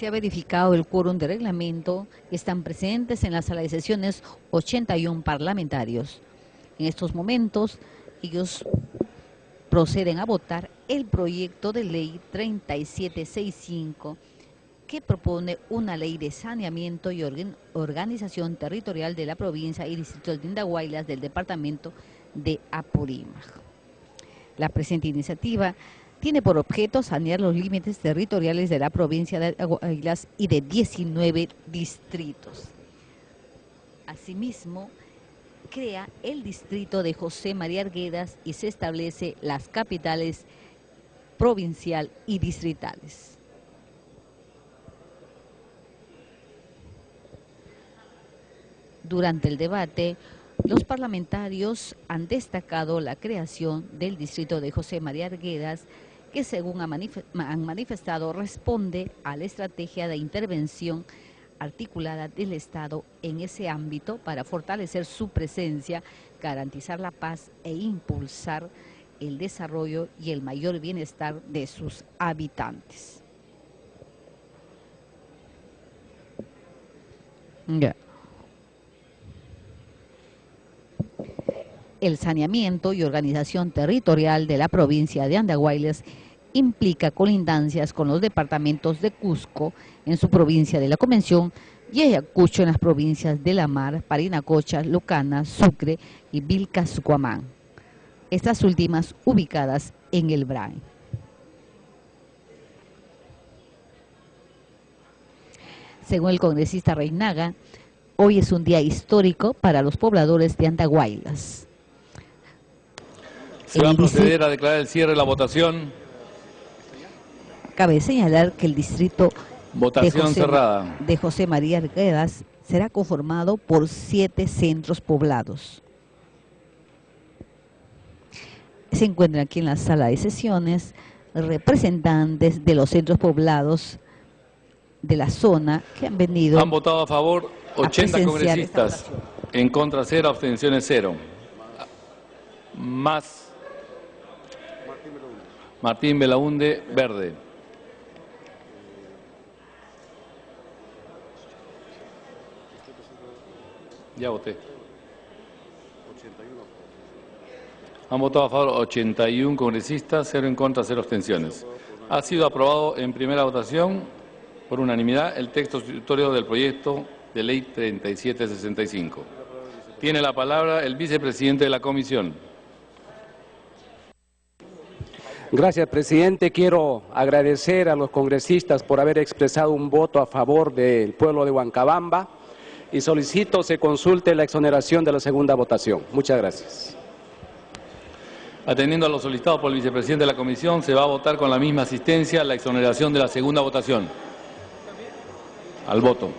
Se ha verificado el quórum de reglamento. Están presentes en la sala de sesiones 81 parlamentarios. En estos momentos, ellos proceden a votar el proyecto de ley 3765, que propone una ley de saneamiento y organización territorial de la provincia y distrito de Andahuaylas del departamento de Apurímac. La presente iniciativa tiene por objeto sanear los límites territoriales de la provincia de Andahuaylas y de 19 distritos. Asimismo, crea el distrito de José María Arguedas y se establece las capitales provincial y distritales. Durante el debate, los parlamentarios han destacado la creación del distrito de José María Arguedas, que según han manifestado responde a la estrategia de intervención articulada del Estado en ese ámbito para fortalecer su presencia, garantizar la paz e impulsar el desarrollo y el mayor bienestar de sus habitantes. El saneamiento y organización territorial de la provincia de Andahuaylas implica colindancias con los departamentos de Cusco en su provincia de la Convención y Ayacucho en las provincias de La Mar, Parinacocha, Lucana, Sucre y Vilcascuamán, estas últimas ubicadas en el BRAE. Según el congresista Reinaga, hoy es un día histórico para los pobladores de Andahuaylas. Se va a proceder a declarar el cierre de la votación. Cabe señalar que el distrito de José María Arguedas será conformado por 7 centros poblados. Se encuentran aquí en la sala de sesiones representantes de los centros poblados de la zona que han venido. Han votado a favor 80 congresistas, en contra 0, abstenciones 0. Más Martín Belaunde, verde. Ya voté. Han votado a favor 81 congresistas, 0 en contra, 0 abstenciones. Ha sido aprobado en primera votación por unanimidad el texto sustitutorio del proyecto de ley 3765. Tiene la palabra el vicepresidente de la comisión. Gracias, presidente. Quiero agradecer a los congresistas por haber expresado un voto a favor del pueblo de Huancabamba y solicito se consulte la exoneración de la segunda votación. Muchas gracias. Atendiendo a lo solicitado por el vicepresidente de la comisión, se va a votar con la misma asistencia la exoneración de la segunda votación. Al voto.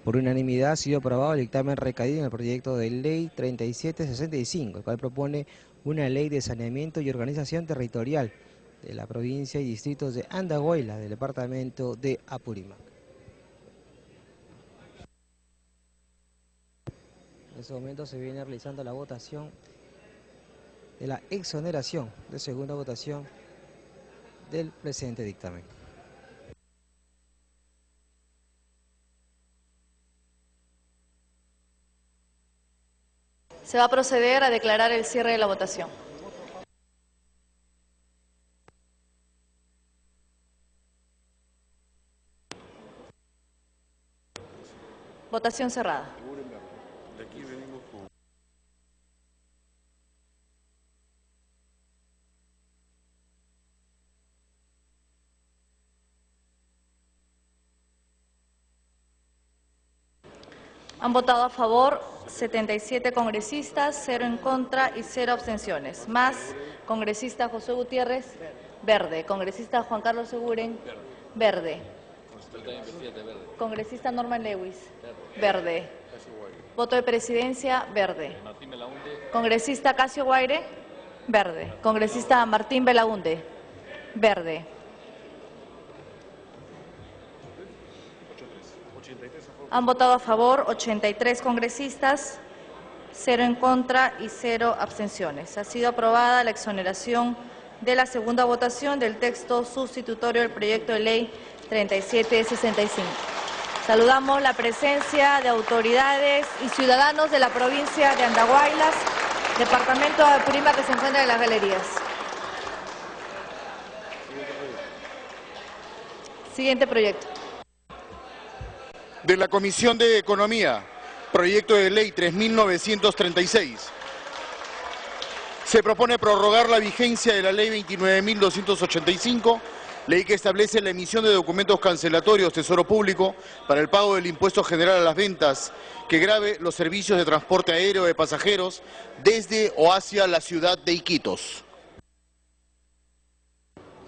Por unanimidad ha sido aprobado el dictamen recaído en el proyecto de ley 3765, el cual propone una ley de saneamiento y organización territorial de la provincia y distritos de Andahuaylas, del departamento de Apurímac. En este momento se viene realizando la votación de la exoneración de segunda votación del presente dictamen. Se va a proceder a declarar el cierre de la votación. Votación cerrada. Han votado a favor 77 congresistas, 0 en contra y 0 abstenciones. Más, congresista José Gutiérrez, verde. Congresista Juan Carlos Seguren, verde. Congresista Norman Lewis, verde. Voto de presidencia, verde. Congresista Casio Guaire, verde. Congresista Martín Belaunde, verde. Han votado a favor 83 congresistas, 0 en contra y 0 abstenciones. Ha sido aprobada la exoneración de la segunda votación del texto sustitutorio del proyecto de ley 3765. Saludamos la presencia de autoridades y ciudadanos de la provincia de Andahuaylas, departamento de Apurímac, que se encuentran en las galerías. Siguiente proyecto. De la Comisión de Economía, proyecto de ley 3936. Se propone prorrogar la vigencia de la ley 29.285, ley que establece la emisión de documentos cancelatorios Tesoro Público para el pago del impuesto general a las ventas que grave los servicios de transporte aéreo de pasajeros desde o hacia la ciudad de Iquitos.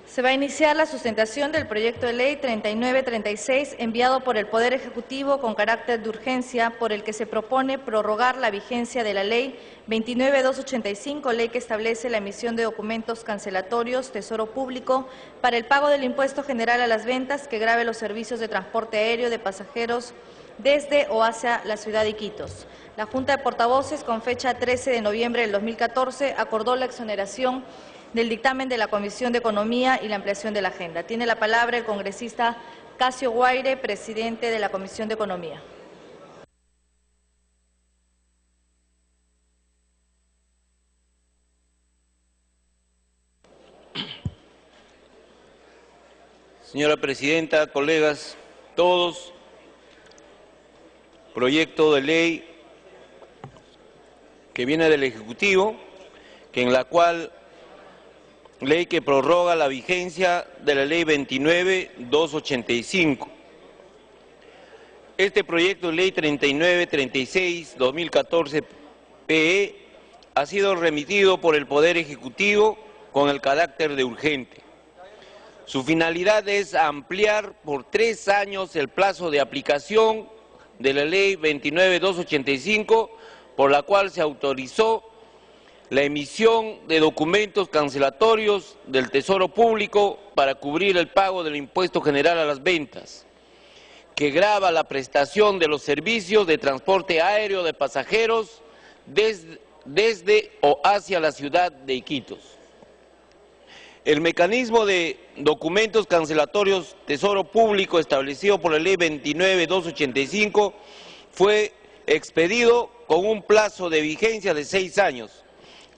Se va a iniciar la sustentación del proyecto de ley 3936 enviado por el Poder Ejecutivo con carácter de urgencia, por el que se propone prorrogar la vigencia de la ley 29.285, ley que establece la emisión de documentos cancelatorios Tesoro Público para el pago del impuesto general a las ventas que grave los servicios de transporte aéreo de pasajeros desde o hacia la ciudad de Iquitos. La Junta de Portavoces, con fecha 13 de noviembre del 2014, acordó la exoneración del dictamen de la Comisión de Economía y la ampliación de la agenda. Tiene la palabra el congresista Casio Guaire, presidente de la Comisión de Economía. Señora presidenta, colegas, todos, proyecto de ley que viene del Ejecutivo, en la cual ley que prorroga la vigencia de la ley 29.285. Este proyecto de ley 3936-2014 PE ha sido remitido por el Poder Ejecutivo con el carácter de urgente. Su finalidad es ampliar por 3 años el plazo de aplicación de la ley 29.285, por la cual se autorizó la emisión de documentos cancelatorios del Tesoro Público para cubrir el pago del impuesto general a las ventas, que grava la prestación de los servicios de transporte aéreo de pasajeros desde o hacia la ciudad de Iquitos. El mecanismo de documentos cancelatorios Tesoro Público establecido por la ley 29.285 fue expedido con un plazo de vigencia de 6 años.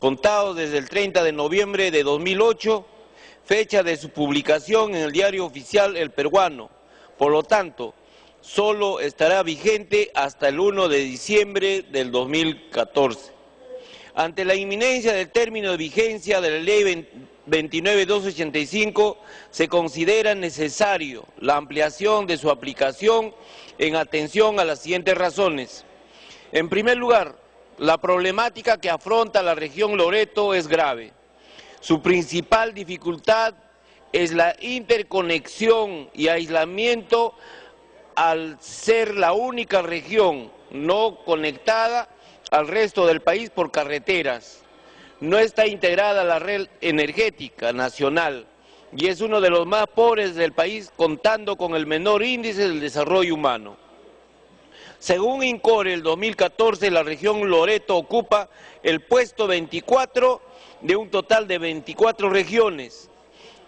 Contado desde el 30 de noviembre de 2008, fecha de su publicación en el Diario Oficial El Peruano. Por lo tanto, solo estará vigente hasta el 1 de diciembre del 2014. Ante la inminencia del término de vigencia de la Ley 29.285, se considera necesario la ampliación de su aplicación en atención a las siguientes razones. En primer lugar, la problemática que afronta la región Loreto es grave. Su principal dificultad es la interconexión y aislamiento al ser la única región no conectada al resto del país por carreteras. No está integrada a la red energética nacional y es uno de los más pobres del país, contando con el menor índice del desarrollo humano. Según INCORE, el 2014 la región Loreto ocupa el puesto 24 de un total de 24 regiones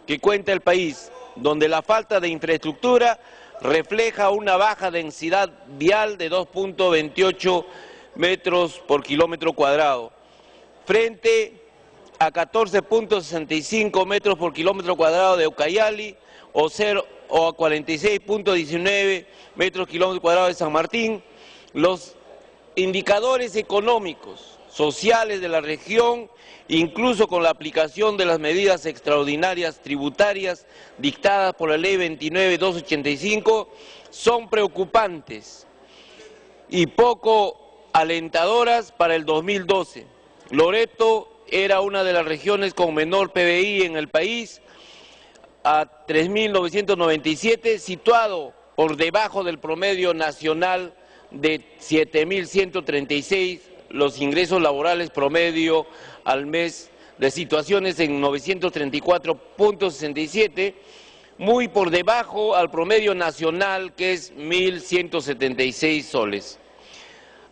que cuenta el país, donde la falta de infraestructura refleja una baja densidad vial de 2.28 metros por kilómetro cuadrado, frente a 14.65 metros por kilómetro cuadrado de Ucayali o a 46.19 metros kilómetro cuadrado de San Martín. Los indicadores económicos, sociales de la región, incluso con la aplicación de las medidas extraordinarias tributarias dictadas por la Ley 29.285, son preocupantes y poco alentadoras para el 2012. Loreto era una de las regiones con menor PBI en el país, a 3.997, situado por debajo del promedio nacional de 7.136, los ingresos laborales promedio al mes de situaciones en 934.67, muy por debajo al promedio nacional, que es 1.176 soles.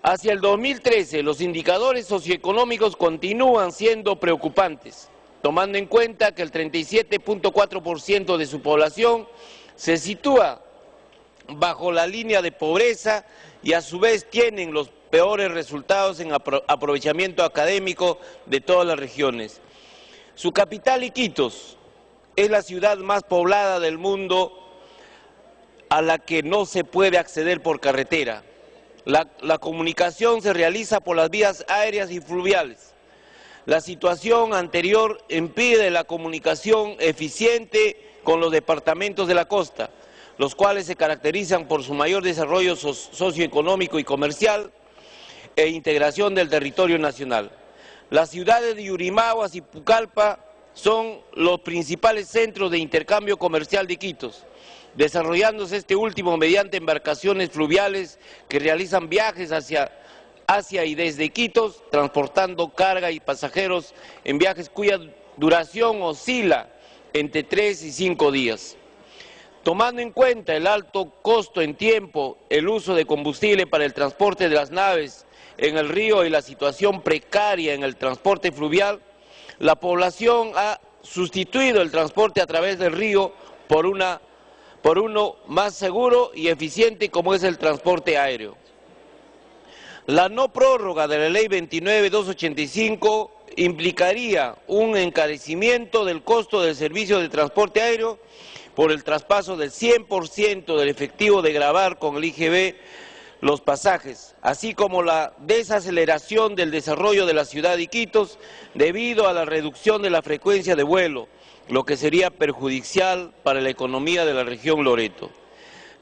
Hacia el 2013, los indicadores socioeconómicos continúan siendo preocupantes, tomando en cuenta que el 37.4% de su población se sitúa bajo la línea de pobreza y a su vez tienen los peores resultados en aprovechamiento académico de todas las regiones. Su capital, Iquitos, es la ciudad más poblada del mundo a la que no se puede acceder por carretera. La comunicación se realiza por las vías aéreas y fluviales. La situación anterior impide la comunicación eficiente con los departamentos de la costa, los cuales se caracterizan por su mayor desarrollo socioeconómico y comercial e integración del territorio nacional. Las ciudades de Yurimaguas y Pucallpa son los principales centros de intercambio comercial de Iquitos, desarrollándose este último mediante embarcaciones fluviales que realizan viajes hacia y desde Iquitos, transportando carga y pasajeros en viajes cuya duración oscila entre 3 y 5 días. Tomando en cuenta el alto costo en tiempo, el uso de combustible para el transporte de las naves en el río y la situación precaria en el transporte fluvial, la población ha sustituido el transporte a través del río por uno más seguro y eficiente, como es el transporte aéreo. La no prórroga de la Ley 29.285 implicaría un encarecimiento del costo del servicio de transporte aéreo por el traspaso del 100% del efectivo de gravar con el IGB los pasajes, así como la desaceleración del desarrollo de la ciudad de Iquitos debido a la reducción de la frecuencia de vuelo, lo que sería perjudicial para la economía de la región Loreto.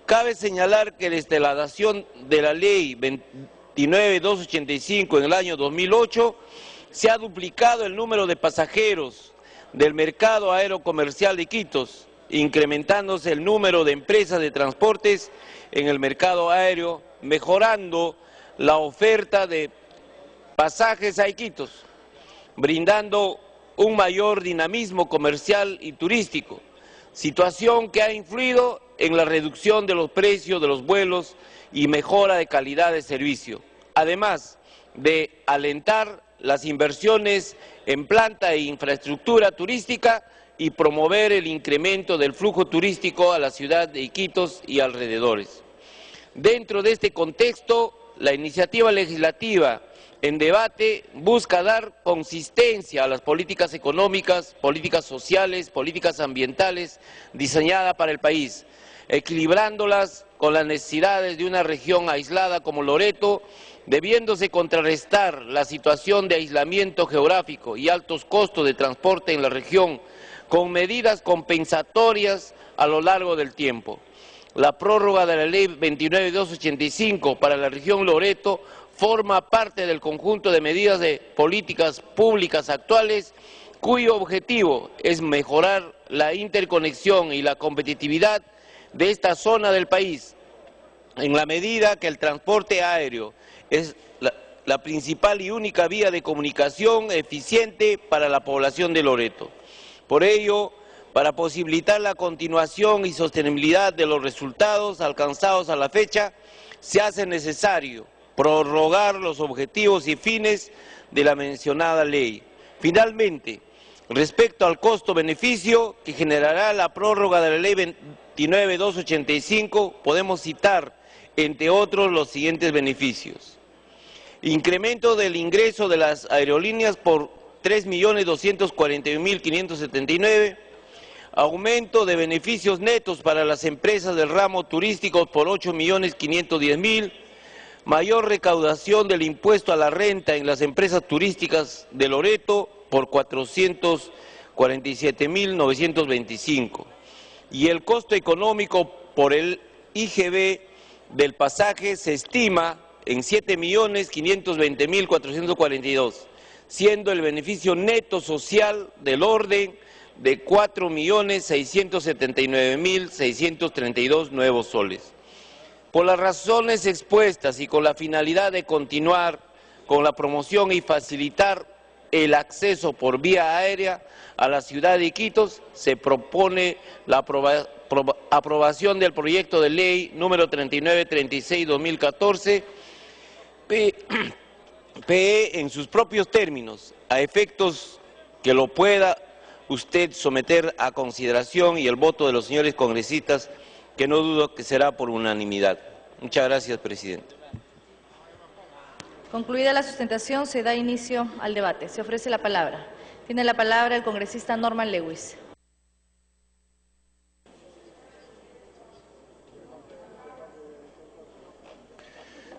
Cabe señalar que desde la dación de la Ley 29.285 en el año 2008 se ha duplicado el número de pasajeros del mercado aerocomercial de Iquitos, incrementándose el número de empresas de transportes en el mercado aéreo, mejorando la oferta de pasajes a Iquitos, brindando un mayor dinamismo comercial y turístico, situación que ha influido en la reducción de los precios de los vuelos y mejora de calidad de servicio, además de alentar las inversiones en planta e infraestructura turística y promover el incremento del flujo turístico a la ciudad de Iquitos y alrededores. Dentro de este contexto, la iniciativa legislativa en debate busca dar consistencia a las políticas económicas, políticas sociales, políticas ambientales diseñadas para el país, equilibrándolas con las necesidades de una región aislada como Loreto, debiéndose contrarrestar la situación de aislamiento geográfico y altos costos de transporte en la región, con medidas compensatorias a lo largo del tiempo. La prórroga de la Ley 29.285 para la región Loreto forma parte del conjunto de medidas de políticas públicas actuales cuyo objetivo es mejorar la interconexión y la competitividad de esta zona del país, en la medida que el transporte aéreo es la principal y única vía de comunicación eficiente para la población de Loreto. Por ello, para posibilitar la continuación y sostenibilidad de los resultados alcanzados a la fecha, se hace necesario prorrogar los objetivos y fines de la mencionada ley. Finalmente, respecto al costo-beneficio que generará la prórroga de la Ley 29.285, podemos citar, entre otros, los siguientes beneficios. Incremento del ingreso de las aerolíneas por 3.241.579, aumento de beneficios netos para las empresas del ramo turístico por 8.510.000, mayor recaudación del impuesto a la renta en las empresas turísticas de Loreto por 447.925. Y el costo económico por el IGB del pasaje se estima en 7.520.442, siendo el beneficio neto social del orden de 4.679.632 nuevos soles. Por las razones expuestas y con la finalidad de continuar con la promoción y facilitar el acceso por vía aérea a la ciudad de Iquitos, se propone la aprobación del proyecto de ley número 3936-2014, PE en sus propios términos, a efectos que lo pueda usted someter a consideración y el voto de los señores congresistas, que no dudo que será por unanimidad. Muchas gracias, presidente. Concluida la sustentación, se da inicio al debate. Se ofrece la palabra. Tiene la palabra el congresista Norman Lewis.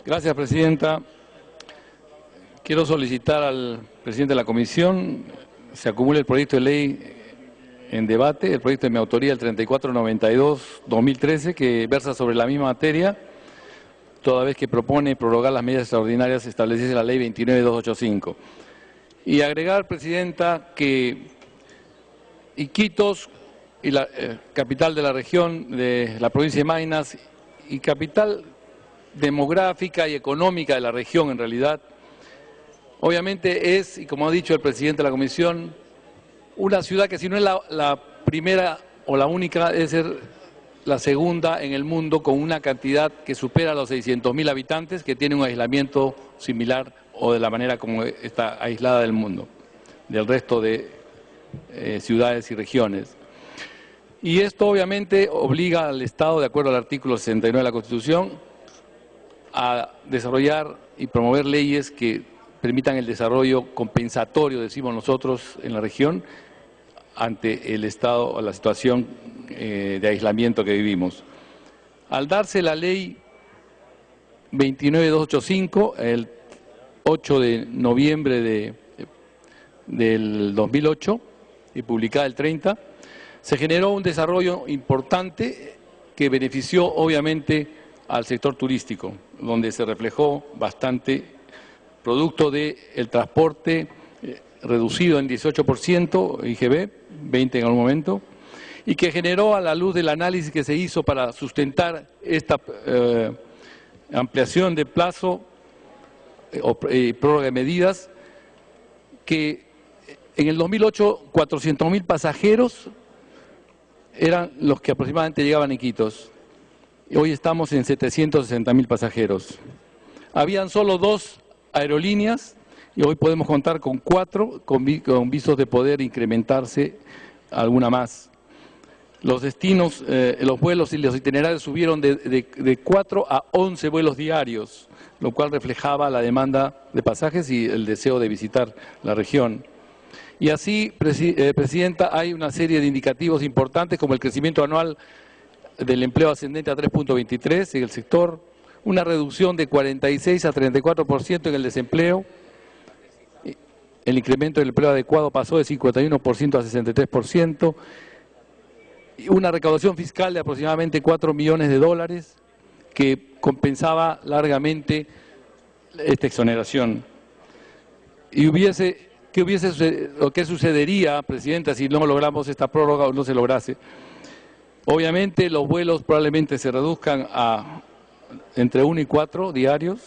Gracias, presidenta. Quiero solicitar al presidente de la comisión se acumule el proyecto de ley en debate, el proyecto de mi autoría, el 3492-2013, que versa sobre la misma materia, toda vez que propone prorrogar las medidas extraordinarias establecidas en la ley 29.285. Y agregar, presidenta, que Iquitos, y la capital de la región de la provincia de Maynas, y capital demográfica y económica de la región en realidad, obviamente es, y como ha dicho el presidente de la comisión, una ciudad que si no es la primera o la única, debe ser la segunda en el mundo con una cantidad que supera los 600.000 habitantes, que tiene un aislamiento similar o de la manera como está aislada del mundo, del resto de ciudades y regiones. Y esto obviamente obliga al Estado, de acuerdo al artículo 69 de la Constitución, a desarrollar y promover leyes que permitan el desarrollo compensatorio, decimos nosotros, en la región, ante el estado o la situación de aislamiento que vivimos. Al darse la ley 29.285, el 8 de noviembre del 2008 y publicada el 30, se generó un desarrollo importante que benefició obviamente al sector turístico, donde se reflejó bastante producto del transporte reducido en 18%, IGB, 20% en algún momento, y que generó, a la luz del análisis que se hizo para sustentar esta ampliación de plazo y prórroga de medidas, que en el 2008 400.000 pasajeros eran los que aproximadamente llegaban a Iquitos. Hoy estamos en 760.000 pasajeros. Habían solo 2 aerolíneas y hoy podemos contar con 4 con visos de poder incrementarse alguna más. Los destinos, los vuelos y los itinerarios subieron de 4 a 11 vuelos diarios, lo cual reflejaba la demanda de pasajes y el deseo de visitar la región. Y así, Presidenta, hay una serie de indicativos importantes como el crecimiento anual del empleo ascendente a 3.23 en el sector, una reducción de 46 a 34% en el desempleo, el incremento del empleo adecuado pasó de 51% a 63%, y una recaudación fiscal de aproximadamente 4 millones de dólares que compensaba largamente esta exoneración. Y ¿qué sucedería, Presidenta, si no logramos esta prórroga o no se lograse? Obviamente los vuelos probablemente se reduzcan a entre 1 y 4 diarios.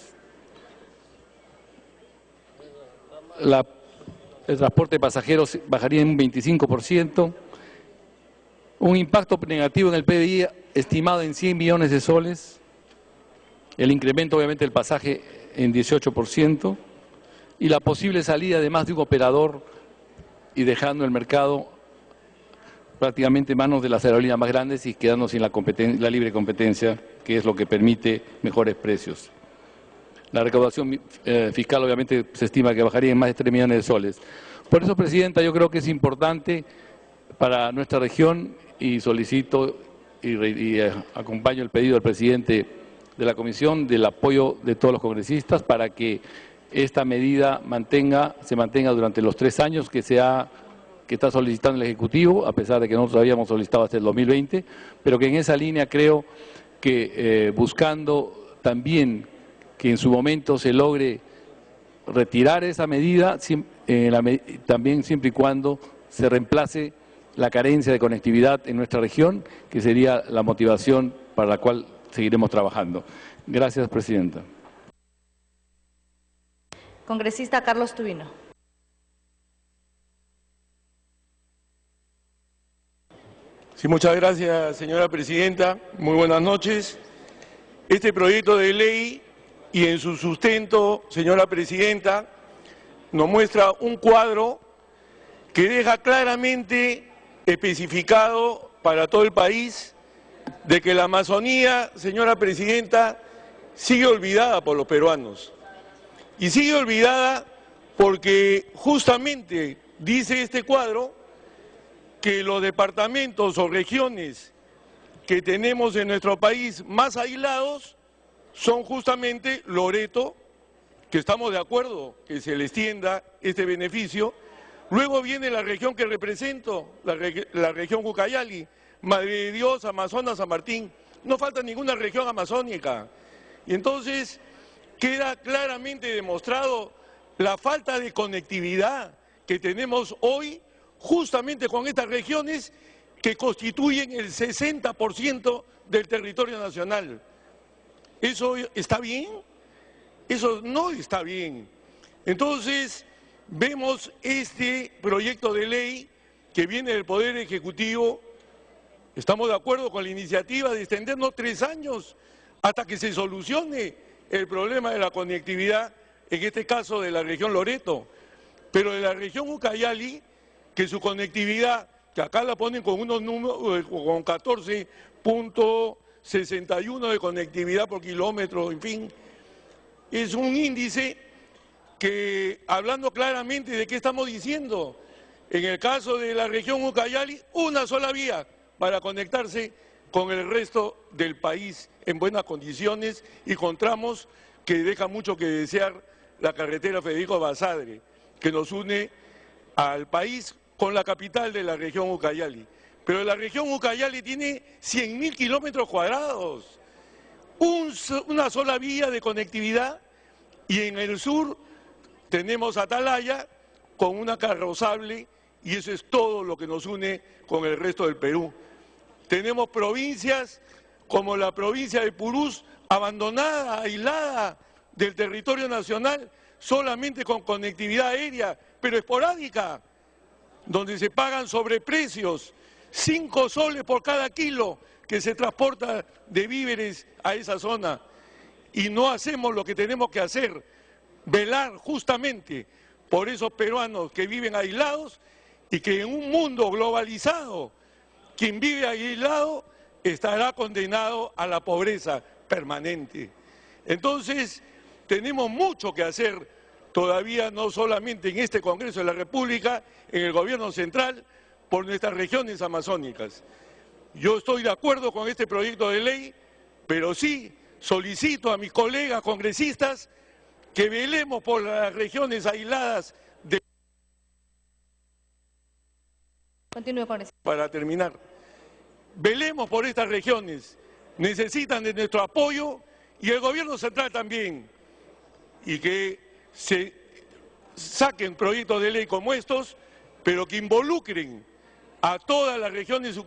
El transporte de pasajeros bajaría en un 25%. Un impacto negativo en el PBI estimado en 100 millones de soles. El incremento, obviamente, del pasaje en 18%. Y la posible salida de más de un operador y dejando el mercado prácticamente en manos de las aerolíneas más grandes y quedando sin la libre competencia, que es lo que permite mejores precios. La recaudación fiscal obviamente se estima que bajaría en más de 3 millones de soles. Por eso, Presidenta, yo creo que es importante para nuestra región y solicito y acompaño el pedido del presidente de la Comisión del apoyo de todos los congresistas para que esta medida se mantenga durante los 3 años que está solicitando el Ejecutivo, a pesar de que nosotros habíamos solicitado hasta el 2020, pero que en esa línea creo que buscando también que en su momento se logre retirar esa medida, también siempre y cuando se reemplace la carencia de conectividad en nuestra región, que sería la motivación para la cual seguiremos trabajando. Gracias, Presidenta. Congresista Carlos Tubino. Sí, muchas gracias, señora Presidenta. Muy buenas noches. Este proyecto de ley y en su sustento, señora Presidenta, nos muestra un cuadro que deja claramente especificado para todo el país de que la Amazonía, señora Presidenta, sigue olvidada por los peruanos. Y sigue olvidada porque justamente dice este cuadro que los departamentos o regiones que tenemos en nuestro país más aislados son justamente Loreto, que estamos de acuerdo que se le extienda este beneficio. Luego viene la región que represento, la región Ucayali, Madre de Dios, Amazonas, San Martín. No falta ninguna región amazónica. Y entonces queda claramente demostrado la falta de conectividad que tenemos hoy justamente con estas regiones que constituyen el 60% del territorio nacional. ¿Eso está bien? Eso no está bien. Entonces, vemos este proyecto de ley que viene del Poder Ejecutivo. Estamos de acuerdo con la iniciativa de extendernos 3 años hasta que se solucione el problema de la conectividad, en este caso de la región Loreto, pero de la región Ucayali, que su conectividad, que acá la ponen con unos números, con 14.61 de conectividad por kilómetro, en fin, es un índice que, hablando claramente de qué estamos diciendo, en el caso de la región Ucayali, una sola vía para conectarse con el resto del país en buenas condiciones y con tramos que deja mucho que desear la carretera Federico Basadre, que nos une al país con la capital de la región Ucayali. Pero la región Ucayali tiene 100.000 kilómetros cuadrados, una sola vía de conectividad, y en el sur tenemos Atalaya con una carrozable, y eso es todo lo que nos une con el resto del Perú. Tenemos provincias como la provincia de Purús, abandonada, aislada del territorio nacional, solamente con conectividad aérea, pero esporádica, donde se pagan sobreprecios, 5 soles por cada kilo que se transporta de víveres a esa zona. Y no hacemos lo que tenemos que hacer, velar justamente por esos peruanos que viven aislados y que en un mundo globalizado, quien vive aislado estará condenado a la pobreza permanente. Entonces, tenemos mucho que hacer todavía, no solamente en este Congreso de la República, en el Gobierno Central, por nuestras regiones amazónicas. Yo estoy de acuerdo con este proyecto de ley, pero sí solicito a mis colegas congresistas que velemos por las regiones aisladas de... Continúe con eso. Para terminar, velemos por estas regiones, necesitan de nuestro apoyo y el Gobierno Central también, y que se saquen proyectos de ley como estos, pero que involucren a todas las regiones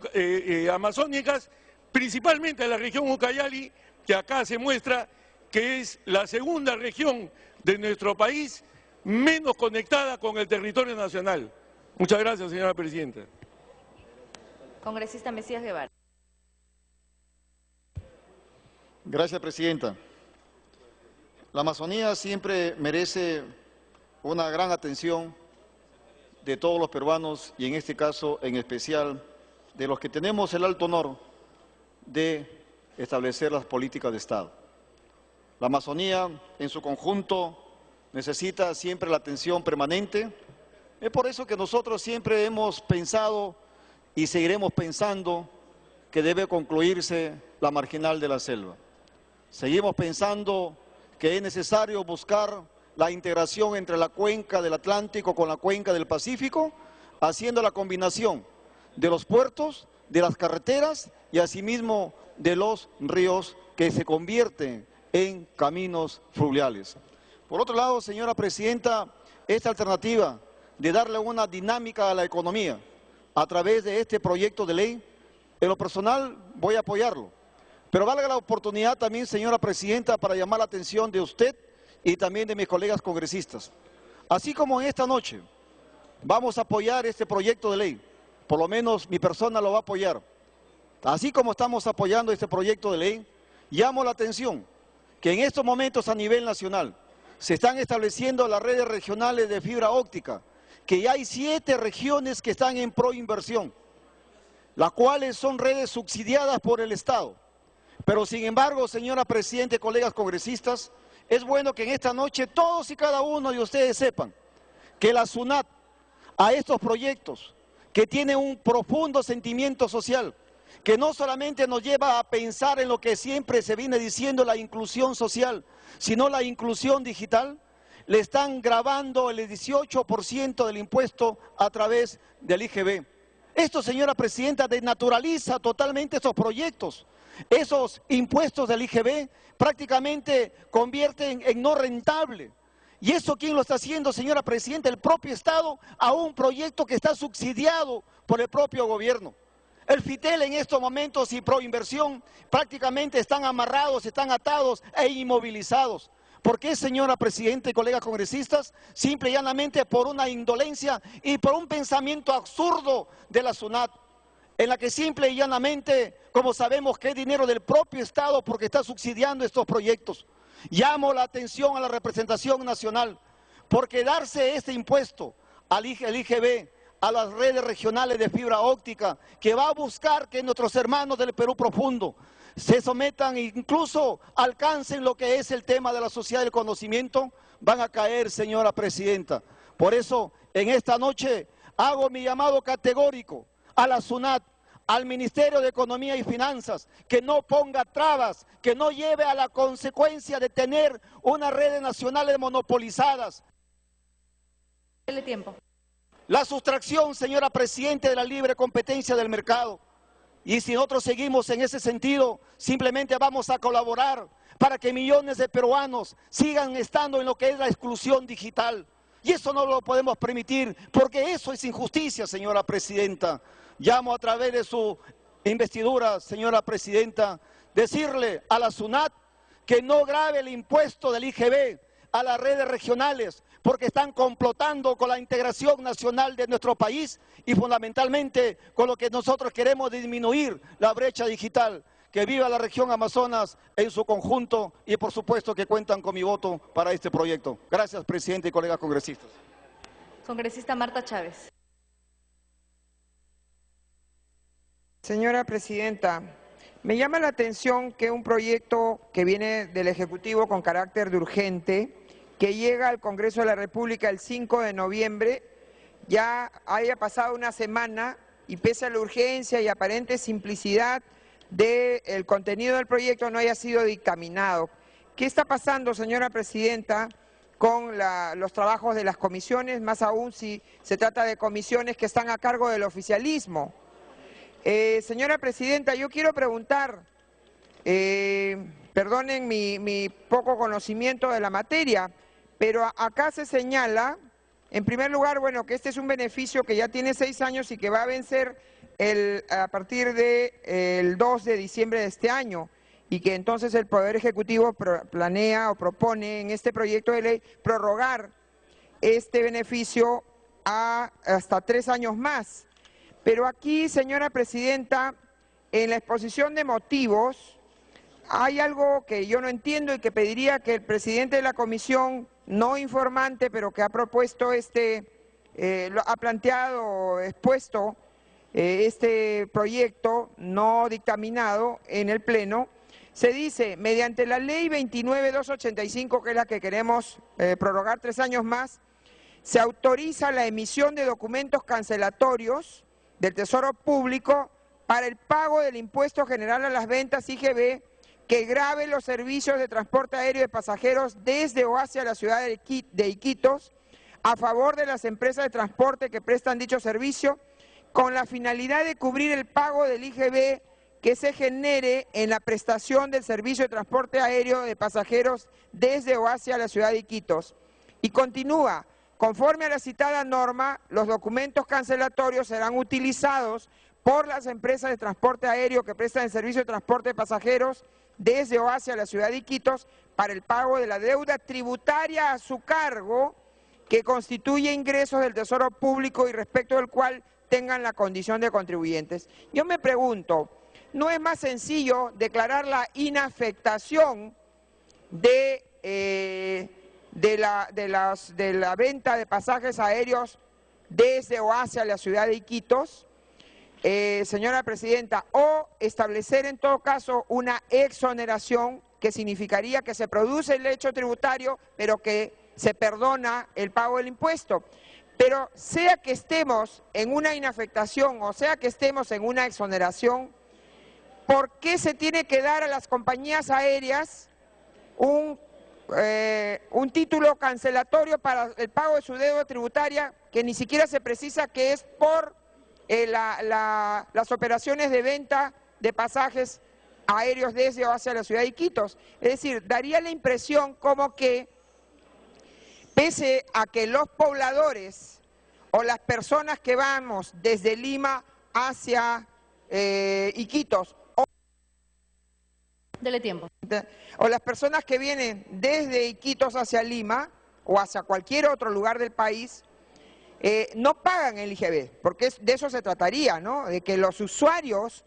amazónicas, principalmente a la región Ucayali, que acá se muestra que es la segunda región de nuestro país menos conectada con el territorio nacional. Muchas gracias, señora presidenta. Congresista Mesías Guevara. Gracias, presidenta. La Amazonía siempre merece una gran atención de todos los peruanos y en este caso en especial de los que tenemos el alto honor de establecer las políticas de Estado. La Amazonía en su conjunto necesita siempre la atención permanente. Es por eso que nosotros siempre hemos pensado y seguiremos pensando que debe concluirse la marginal de la selva. Seguimos pensando que es necesario buscar la integración entre la cuenca del Atlántico con la cuenca del Pacífico, haciendo la combinación de los puertos, de las carreteras y asimismo de los ríos que se convierten en caminos fluviales. Por otro lado, señora presidenta, esta alternativa de darle una dinámica a la economía a través de este proyecto de ley, en lo personal voy a apoyarlo. Pero valga la oportunidad también, señora presidenta, para llamar la atención de usted y también de mis colegas congresistas. Así como en esta noche vamos a apoyar este proyecto de ley, por lo menos mi persona lo va a apoyar. Así como estamos apoyando este proyecto de ley, llamo la atención que en estos momentos a nivel nacional se están estableciendo las redes regionales de fibra óptica, que ya hay 7 regiones que están en proinversión, las cuales son redes subsidiadas por el Estado. Pero sin embargo, señora presidenta y colegas congresistas, es bueno que en esta noche todos y cada uno de ustedes sepan que la SUNAT a estos proyectos que tienen un profundo sentimiento social, que no solamente nos lleva a pensar en lo que siempre se viene diciendo, la inclusión social, sino la inclusión digital, le están grabando el 18% del impuesto a través del IGB. Esto, señora presidenta, desnaturaliza totalmente estos proyectos. Esos impuestos del IGB prácticamente convierten en no rentable. ¿Y eso quién lo está haciendo, señora presidenta? El propio Estado, a un proyecto que está subsidiado por el propio gobierno. El FITEL en estos momentos y Proinversión prácticamente están amarrados, están atados e inmovilizados. ¿Por qué, señora presidenta y colegas congresistas? Simple y llanamente por una indolencia y por un pensamiento absurdo de la SUNAT, en la que simple y llanamente, como sabemos que es dinero del propio Estado porque está subsidiando estos proyectos. Llamo la atención a la representación nacional, porque darse este impuesto al IGB, a las redes regionales de fibra óptica, que va a buscar que nuestros hermanos del Perú profundo se sometan e incluso alcancen lo que es el tema de la sociedad del conocimiento, van a caer, señora presidenta. Por eso, en esta noche, hago mi llamado categórico a la SUNAT, al Ministerio de Economía y Finanzas, que no ponga trabas, que no lleve a la consecuencia de tener unas redes nacionales monopolizadas. Dele tiempo. La sustracción, señora presidenta, de la libre competencia del mercado. Y si nosotros seguimos en ese sentido, simplemente vamos a colaborar para que millones de peruanos sigan estando en lo que es la exclusión digital. Y eso no lo podemos permitir, porque eso es injusticia, señora presidenta. Llamo a través de su investidura, señora presidenta, decirle a la SUNAT que no grave el impuesto del IGB a las redes regionales, porque están complotando con la integración nacional de nuestro país y fundamentalmente con lo que nosotros queremos disminuir la brecha digital. Que viva la región Amazonas en su conjunto y por supuesto que cuentan con mi voto para este proyecto. Gracias, presidente y colegas congresistas. Congresista Marta Chávez. Señora presidenta, me llama la atención que un proyecto que viene del Ejecutivo con carácter de urgente, que llega al Congreso de la República el 5 de noviembre, ya haya pasado una semana y pese a la urgencia y aparente simplicidad del contenido del proyecto no haya sido dictaminado. ¿Qué está pasando, señora presidenta, con los trabajos de las comisiones, más aún si se trata de comisiones que están a cargo del oficialismo? Señora presidenta, yo quiero preguntar, perdonen mi poco conocimiento de la materia, pero acá se señala, en primer lugar, bueno, que este es un beneficio que ya tiene 6 años y que va a vencer a partir del 2 de diciembre de este año. y que entonces el Poder Ejecutivo planea o propone en este proyecto de ley prorrogar este beneficio hasta 3 años más. Pero aquí, señora Presidenta, en la exposición de motivos hay algo que yo no entiendo y que pediría que el presidente de la comisión, no informante, pero que ha propuesto ha planteado, expuesto este proyecto no dictaminado en el Pleno, se dice, mediante la ley 29.285, que es la que queremos prorrogar 3 años más, se autoriza la emisión de documentos cancelatorios del Tesoro Público para el pago del impuesto general a las ventas IGB que grave los servicios de transporte aéreo de pasajeros desde o hacia la ciudad de Iquitos a favor de las empresas de transporte que prestan dicho servicio, con la finalidad de cubrir el pago del IGB que se genere en la prestación del servicio de transporte aéreo de pasajeros desde o hacia la ciudad de Iquitos. Y continúa, conforme a la citada norma, los documentos cancelatorios serán utilizados por las empresas de transporte aéreo que prestan el servicio de transporte de pasajeros desde o hacia la ciudad de Iquitos para el pago de la deuda tributaria a su cargo que constituye ingresos del Tesoro Público y respecto del cual tengan la condición de contribuyentes. Yo me pregunto, ¿no es más sencillo declarar la inafectación de la venta de pasajes aéreos desde o hacia la ciudad de Iquitos, señora Presidenta, o establecer en todo caso una exoneración que significaría que se produce el hecho tributario, pero que se perdona el pago del impuesto? Pero sea que estemos en una inafectación o sea que estemos en una exoneración, ¿por qué se tiene que dar a las compañías aéreas un título cancelatorio para el pago de su deuda tributaria que ni siquiera se precisa que es por las operaciones de venta de pasajes aéreos desde o hacia la ciudad de Iquitos? Es decir, daría la impresión como que, pese a que los pobladores o las personas que vamos desde Lima hacia Iquitos, Dele tiempo. O las personas que vienen desde Iquitos hacia Lima o hacia cualquier otro lugar del país, no pagan el IGB, porque de eso se trataría, ¿no? De que los usuarios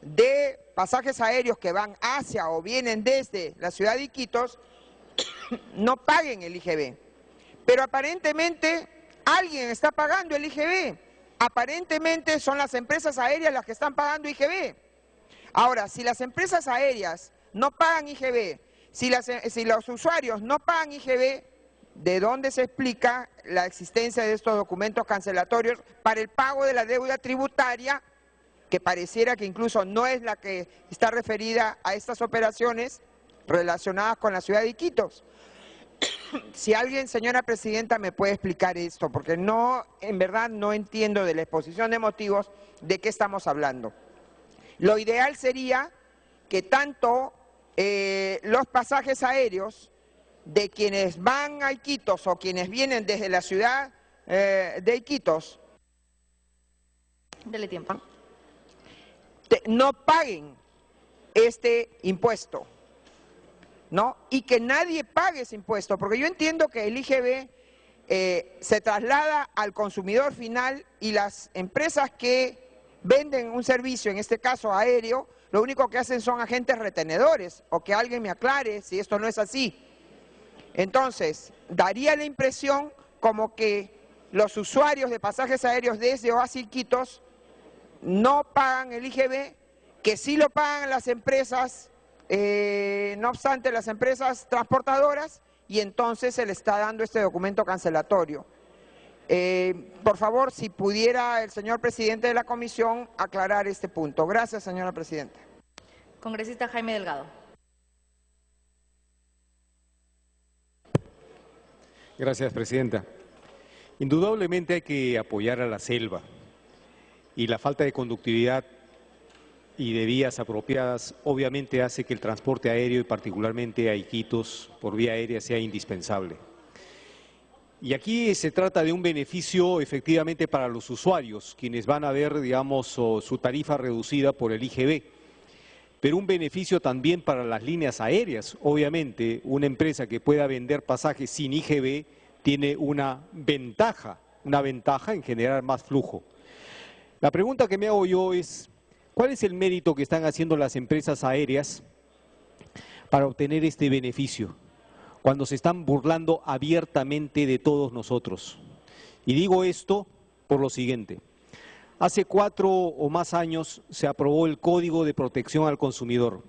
de pasajes aéreos que van hacia o vienen desde la ciudad de Iquitos no paguen el IGB. Pero aparentemente alguien está pagando el IGB. Aparentemente son las empresas aéreas las que están pagando IGB. Ahora, si las empresas aéreas no pagan IGB, si los usuarios no pagan IGB, ¿de dónde se explica la existencia de estos documentos cancelatorios para el pago de la deuda tributaria, que pareciera que incluso no es la que está referida a estas operaciones relacionadas con la ciudad de Iquitos? Si alguien, señora Presidenta, me puede explicar esto, porque en verdad no entiendo de la exposición de motivos de qué estamos hablando. Lo ideal sería que tanto los pasajes aéreos de quienes van a Iquitos o quienes vienen desde la ciudad de Iquitos, Dele tiempo. No paguen este impuesto, ¿no? Y que nadie pague ese impuesto, porque yo entiendo que el IGB se traslada al consumidor final y las empresas que venden un servicio, en este caso aéreo, lo único que hacen son agentes retenedores, o que alguien me aclare si esto no es así. Entonces, daría la impresión como que los usuarios de pasajes aéreos desde o hacia Iquitos no pagan el IGB, que sí lo pagan las empresas, no obstante las empresas transportadoras, y entonces se le está dando este documento cancelatorio. Por favor, si pudiera el señor presidente de la comisión aclarar este punto. Gracias, señora presidenta. Congresista Jaime Delgado. Gracias, presidenta. Indudablemente hay que apoyar a la selva, y la falta de conductividad y de vías apropiadas obviamente hace que el transporte aéreo y particularmente a Iquitos por vía aérea sea indispensable. Y aquí se trata de un beneficio efectivamente para los usuarios, quienes van a ver, digamos, su tarifa reducida por el IGB. pero un beneficio también para las líneas aéreas. Obviamente, una empresa que pueda vender pasajes sin IGB tiene una ventaja en generar más flujo. La pregunta que me hago yo es, ¿cuál es el mérito que están haciendo las empresas aéreas para obtener este beneficio, cuando se están burlando abiertamente de todos nosotros? Y digo esto por lo siguiente. Hace 4 o más años se aprobó el Código de Protección al Consumidor.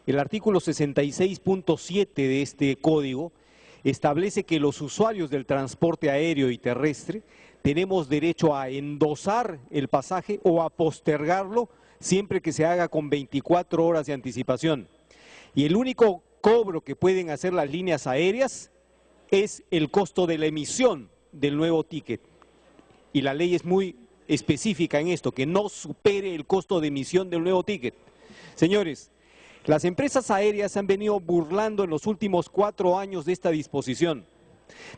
El artículo 66.7 de este código establece que los usuarios del transporte aéreo y terrestre tenemos derecho a endosar el pasaje o a postergarlo siempre que se haga con 24 horas de anticipación. Y el único cobro que pueden hacer las líneas aéreas es el costo de la emisión del nuevo ticket. Y la ley es muy específica en esto, que no supere el costo de emisión del nuevo ticket. Señores, las empresas aéreas han venido burlando en los últimos 4 años de esta disposición.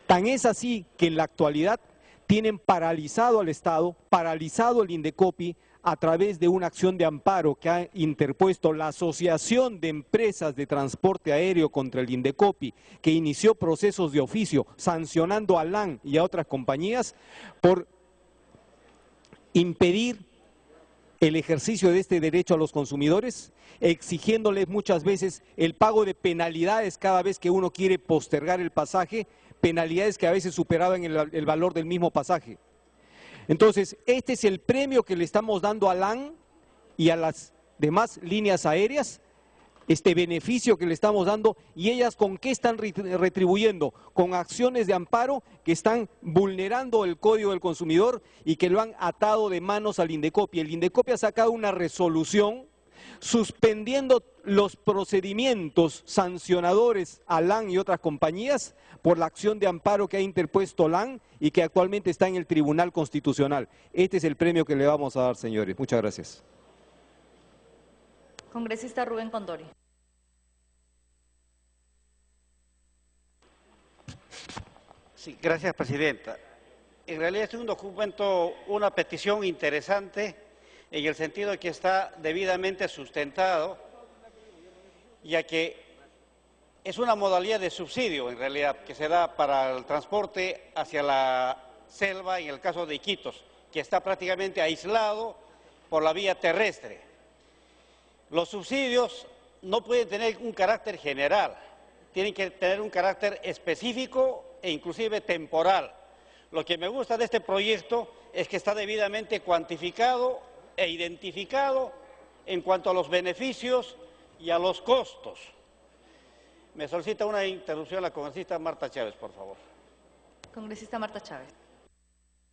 Tan es así que en la actualidad tienen paralizado al Estado, paralizado el Indecopi a través de una acción de amparo que ha interpuesto la Asociación de Empresas de Transporte Aéreo contra el Indecopi, que inició procesos de oficio sancionando a LAN y a otras compañías por impedir el ejercicio de este derecho a los consumidores, exigiéndoles muchas veces el pago de penalidades cada vez que uno quiere postergar el pasaje, penalidades que a veces superaban el valor del mismo pasaje. Entonces, este es el premio que le estamos dando a LAN y a las demás líneas aéreas, este beneficio que le estamos dando, y ellas ¿con qué están retribuyendo? Con acciones de amparo que están vulnerando el Código del Consumidor y que lo han atado de manos al Indecopi. El Indecopi ha sacado una resolución suspendiendo los procedimientos sancionadores a LAN y otras compañías por la acción de amparo que ha interpuesto LAN y que actualmente está en el Tribunal Constitucional. Este es el premio que le vamos a dar, señores. Muchas gracias. Congresista Rubén Condori. Sí, gracias, presidenta. En realidad es un documento, una petición interesante en el sentido de que está debidamente sustentado, ya que es una modalidad de subsidio en realidad que se da para el transporte hacia la selva en el caso de Iquitos, que está prácticamente aislado por la vía terrestre. Los subsidios no pueden tener un carácter general, tienen que tener un carácter específico e inclusive temporal. Lo que me gusta de este proyecto es que está debidamente cuantificado e identificado en cuanto a los beneficios y a los costos. Me solicita una interrupción la congresista Marta Chávez, por favor. Congresista Marta Chávez.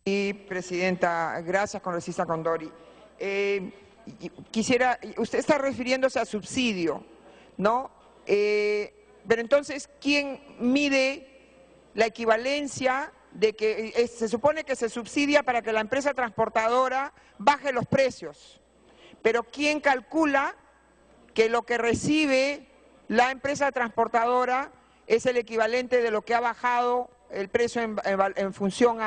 Sí, presidenta, gracias, congresista Condori. Quisiera, usted está refiriéndose a subsidio, ¿no? Pero entonces, ¿quién mide la equivalencia de que se supone que se subsidia para que la empresa transportadora baje los precios? Pero ¿quién calcula que lo que recibe la empresa transportadora es el equivalente de lo que ha bajado el precio en función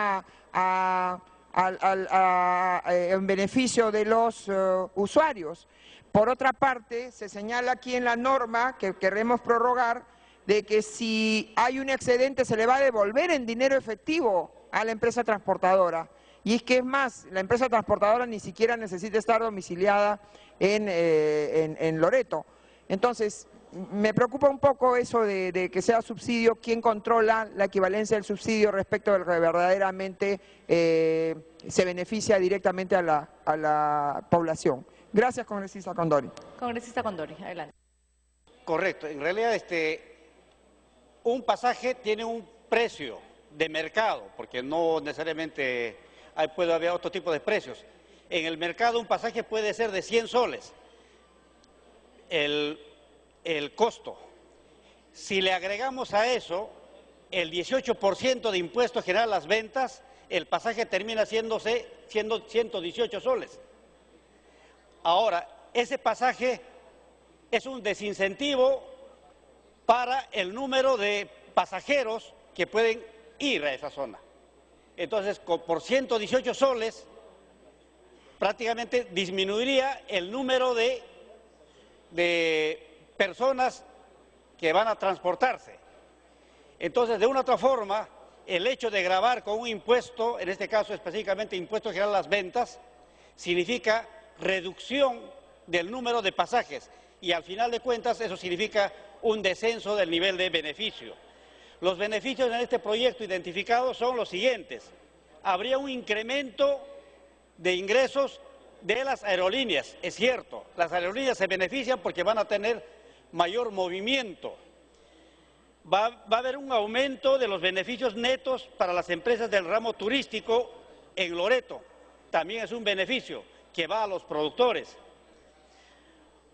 en beneficio de los usuarios? Por otra parte, se señala aquí en la norma que queremos prorrogar de que si hay un excedente se le va a devolver en dinero efectivo a la empresa transportadora. Y es que es más, la empresa transportadora ni siquiera necesita estar domiciliada en Loreto. Entonces, me preocupa un poco eso de que sea subsidio. ¿Quién controla la equivalencia del subsidio respecto del que verdaderamente se beneficia directamente a la población? Gracias, congresista Condori. Congresista Condori, adelante. Correcto. En realidad, un pasaje tiene un precio de mercado, porque no necesariamente puede haber otro tipo de precios. En el mercado un pasaje puede ser de 100 soles. El costo. Si le agregamos a eso el 18% de impuesto general a las ventas, el pasaje termina siendo 118 soles. Ahora, ese pasaje es un desincentivo para el número de pasajeros que pueden ir a esa zona. Entonces, por 118 soles, prácticamente disminuiría el número de de personas que van a transportarse. Entonces, de una u otra forma, el hecho de gravar con un impuesto, en este caso específicamente impuesto general a las ventas, significa reducción del número de pasajes y al final de cuentas eso significa un descenso del nivel de beneficio. Los beneficios en este proyecto identificados son los siguientes. Habría un incremento de ingresos de las aerolíneas, es cierto, las aerolíneas se benefician porque van a tener mayor movimiento. Va a haber un aumento de los beneficios netos para las empresas del ramo turístico en Loreto, también es un beneficio que va a los productores.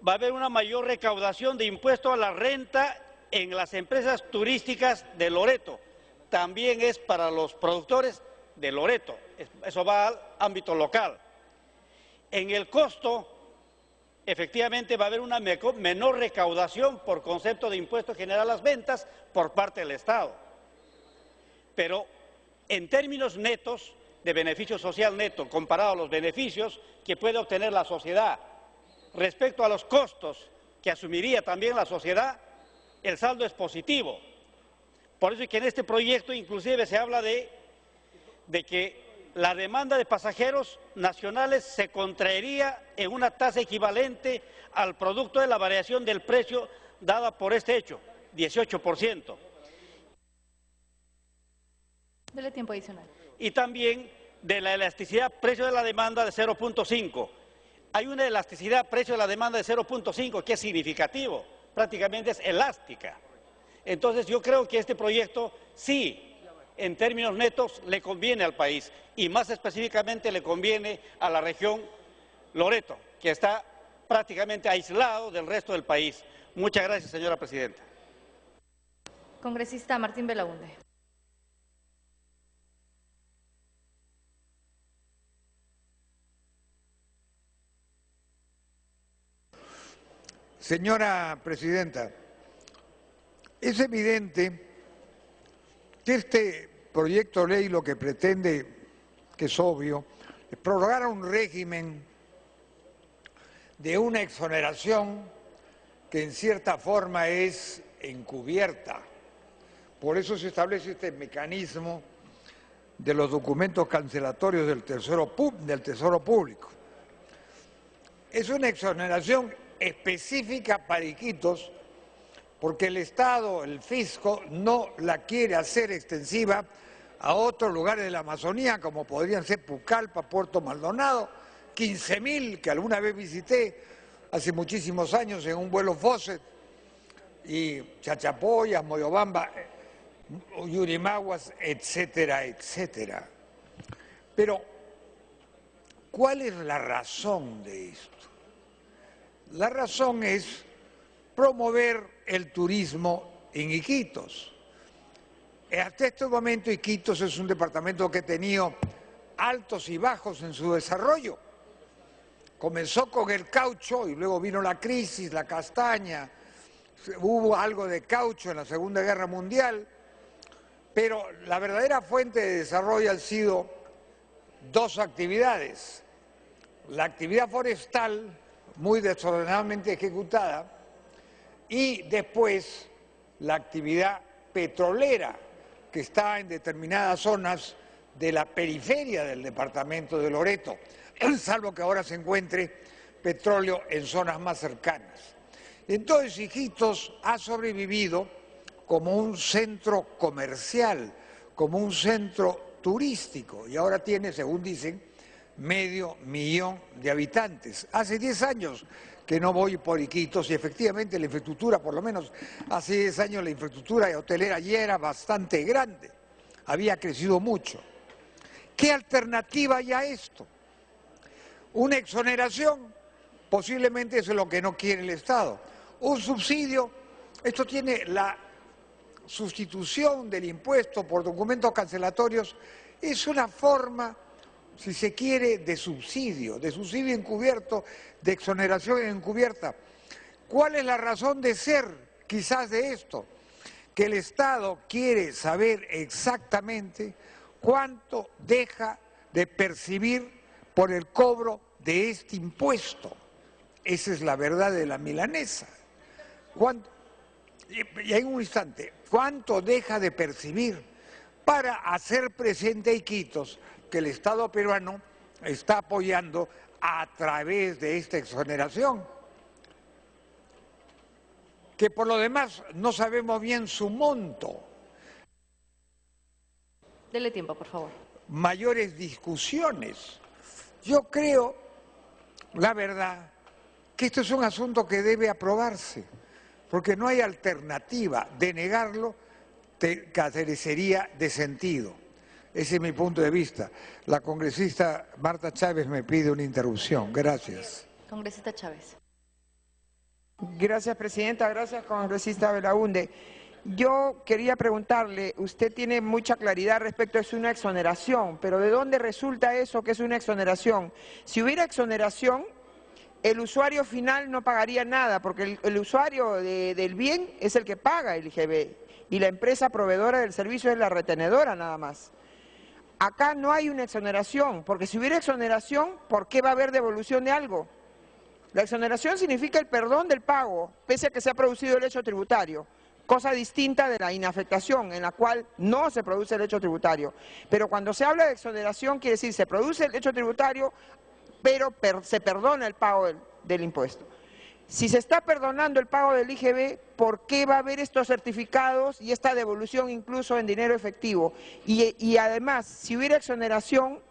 Va a haber una mayor recaudación de impuesto a la renta en las empresas turísticas de Loreto, también es para los productores de Loreto, eso va al ámbito local. En el costo, efectivamente va a haber una menor recaudación por concepto de impuesto general a las ventas por parte del Estado. Pero en términos netos, de beneficio social neto, comparado a los beneficios que puede obtener la sociedad, respecto a los costos que asumiría también la sociedad, el saldo es positivo. Por eso es que en este proyecto inclusive se habla de que la demanda de pasajeros nacionales se contraería en una tasa equivalente al producto de la variación del precio dada por este hecho, 18%. Dele tiempo adicional. Y también de la elasticidad precio de la demanda de 0.5. Hay una elasticidad precio de la demanda de 0.5 que es significativo, prácticamente es elástica. Entonces yo creo que este proyecto sí, en términos netos, le conviene al país y más específicamente le conviene a la región Loreto, que está prácticamente aislado del resto del país. Muchas gracias, señora presidenta. Congresista Martín Belaunde. Señora presidenta, es evidente que este proyecto de ley lo que pretende, que es obvio, es prorrogar un régimen de una exoneración que en cierta forma es encubierta. Por eso se establece este mecanismo de los documentos cancelatorios del Tesoro Público. Es una exoneración específica para Iquitos porque el Estado, el fisco, no la quiere hacer extensiva a otros lugares de la Amazonía, como podrían ser Pucallpa, Puerto Maldonado, 15.000 que alguna vez visité hace muchísimos años en un vuelo Fawcett, y Chachapoyas, Moyobamba, Yurimaguas, etcétera, etcétera. Pero, ¿cuál es la razón de esto? La razón es promover el turismo en Iquitos. Hasta este momento Iquitos es un departamento que ha tenido altos y bajos en su desarrollo. Comenzó con el caucho y luego vino la crisis, la castaña, hubo algo de caucho en la Segunda Guerra Mundial, pero la verdadera fuente de desarrollo han sido dos actividades. La actividad forestal, muy desordenadamente ejecutada, y después la actividad petrolera, que está en determinadas zonas de la periferia del departamento de Loreto, salvo que ahora se encuentre petróleo en zonas más cercanas. Entonces Iquitos ha sobrevivido como un centro comercial, como un centro turístico, y ahora tiene, según dicen, 500.000 de habitantes. Hace 10 años que no voy por Iquitos y efectivamente la infraestructura, por lo menos hace 10 años la infraestructura hotelera ya era bastante grande, había crecido mucho. ¿Qué alternativa hay a esto? Una exoneración, posiblemente eso es lo que no quiere el Estado. Un subsidio, esto tiene la sustitución del impuesto por documentos cancelatorios, es una forma, si se quiere, de subsidio encubierto, de exoneración encubierta. ¿Cuál es la razón de ser, quizás, de esto? Que el Estado quiere saber exactamente cuánto deja de percibir por el cobro de este impuesto. esa es la verdad de la milanesa. Y en un instante, ¿cuánto deja de percibir para hacer presente a Iquitos que el Estado peruano está apoyando a través de esta exoneración? Que por lo demás no sabemos bien su monto. Dele tiempo, por favor. Mayores discusiones. Yo creo, la verdad, que esto es un asunto que debe aprobarse, porque no hay alternativa. De negarlo carecería de sentido. Ese es mi punto de vista. La congresista Marta Chávez me pide una interrupción. Gracias. Congresista Chávez. Gracias, presidenta. Gracias, congresista Belaunde. Yo quería preguntarle, usted tiene mucha claridad respecto a eso, una exoneración, pero ¿de dónde resulta eso que es una exoneración? Si hubiera exoneración, el usuario final no pagaría nada, porque el usuario del bien es el que paga el IGB y la empresa proveedora del servicio es la retenedora nada más. Acá no hay una exoneración, porque si hubiera exoneración, ¿por qué va a haber devolución de algo? La exoneración significa el perdón del pago, pese a que se ha producido el hecho tributario. Cosa distinta de la inafectación, en la cual no se produce el hecho tributario. Pero cuando se habla de exoneración, quiere decir, se produce el hecho tributario, pero se perdona el pago del impuesto. Si se está perdonando el pago del IGB, ¿por qué va a haber estos certificados y esta devolución incluso en dinero efectivo? Y además, si hubiera exoneración,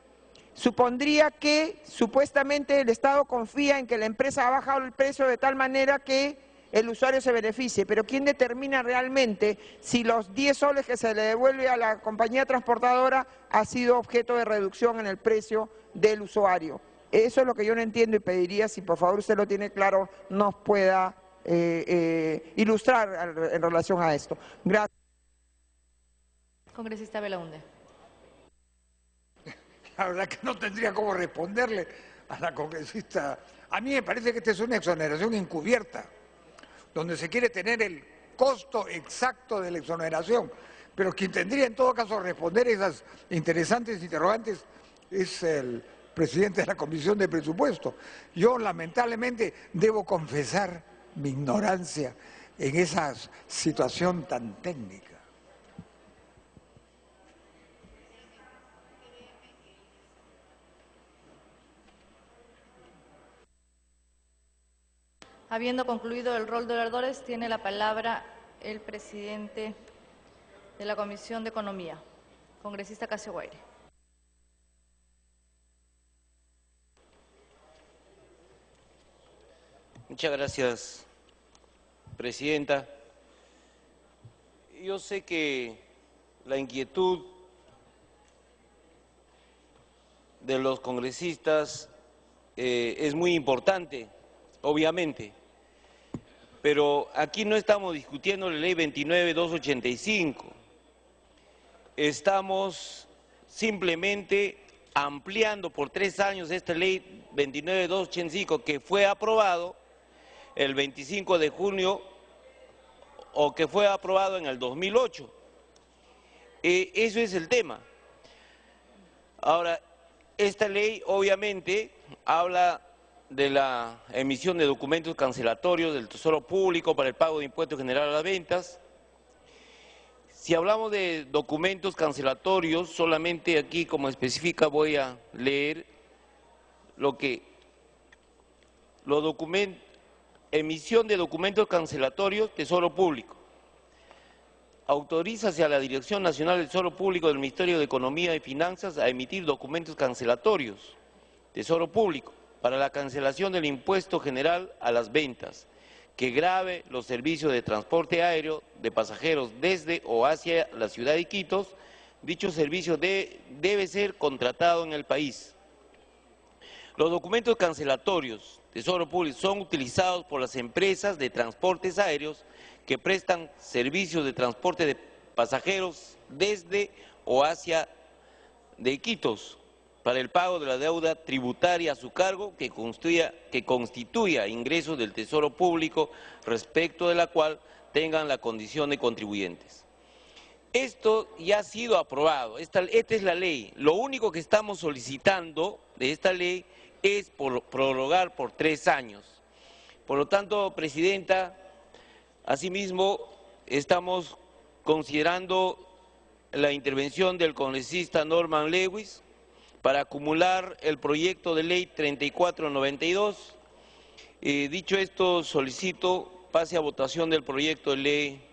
supondría que supuestamente el Estado confía en que la empresa ha bajado el precio de tal manera que el usuario se beneficie, pero ¿quién determina realmente si los 10 soles que se le devuelve a la compañía transportadora ha sido objeto de reducción en el precio del usuario? Eso es lo que yo no entiendo y pediría, si por favor usted lo tiene claro, nos pueda ilustrar en relación a esto. Gracias. Congresista Belaunde. La verdad que no tendría cómo responderle a la congresista. A mí me parece que esta es una exoneración encubierta, donde se quiere tener el costo exacto de la exoneración. Pero quien tendría en todo caso responder esas interesantes interrogantes es el presidente de la Comisión de Presupuesto. Yo lamentablemente debo confesar mi ignorancia en esa situación tan técnica. Habiendo concluido el rol de oradores, tiene la palabra el presidente de la Comisión de Economía, congresista Casio Guaire. Muchas gracias, presidenta. Yo sé que la inquietud de los congresistas es muy importante, obviamente, pero aquí no estamos discutiendo la ley 29.285, estamos simplemente ampliando por 3 años esta ley 29.285 que fue aprobado el 25 de junio o que fue aprobado en el 2008. Eso es el tema. Ahora, esta ley obviamente habla de la emisión de documentos cancelatorios del Tesoro Público para el pago de impuestos general a las ventas. Si hablamos de documentos cancelatorios, solamente aquí como específica voy a leer emisión de documentos cancelatorios, Tesoro Público. Autorízase a la Dirección Nacional del Tesoro Público del Ministerio de Economía y Finanzas a emitir documentos cancelatorios, Tesoro Público, para la cancelación del impuesto general a las ventas, que grave los servicios de transporte aéreo de pasajeros desde o hacia la ciudad de Iquitos. Dicho servicio debe ser contratado en el país. Los documentos cancelatorios, Tesoro Público, son utilizados por las empresas de transportes aéreos que prestan servicios de transporte de pasajeros desde o hacia de Iquitos para el pago de la deuda tributaria a su cargo que constituya ingresos del Tesoro Público respecto de la cual tengan la condición de contribuyentes. Esto ya ha sido aprobado, esta es la ley. Lo único que estamos solicitando de esta ley es prorrogar por 3 años. Por lo tanto, Presidenta, asimismo estamos considerando la intervención del congresista Norman Lewis para acumular el proyecto de ley 3492. Dicho esto, solicito pase a votación del proyecto de ley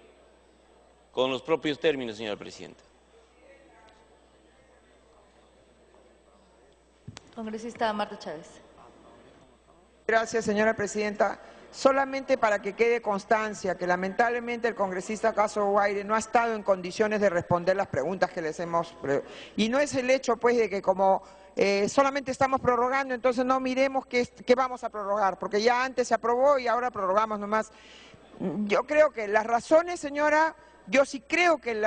con los propios términos, señora Presidenta. Congresista Marta Chávez. Gracias, señora Presidenta. Solamente para que quede constancia que lamentablemente el congresista Caso Guaire no ha estado en condiciones de responder las preguntas que les hemos... Y no es el hecho, pues, de que como solamente estamos prorrogando, entonces no miremos qué vamos a prorrogar, porque ya antes se aprobó y ahora prorrogamos nomás. Yo creo que las razones, señora, yo sí creo que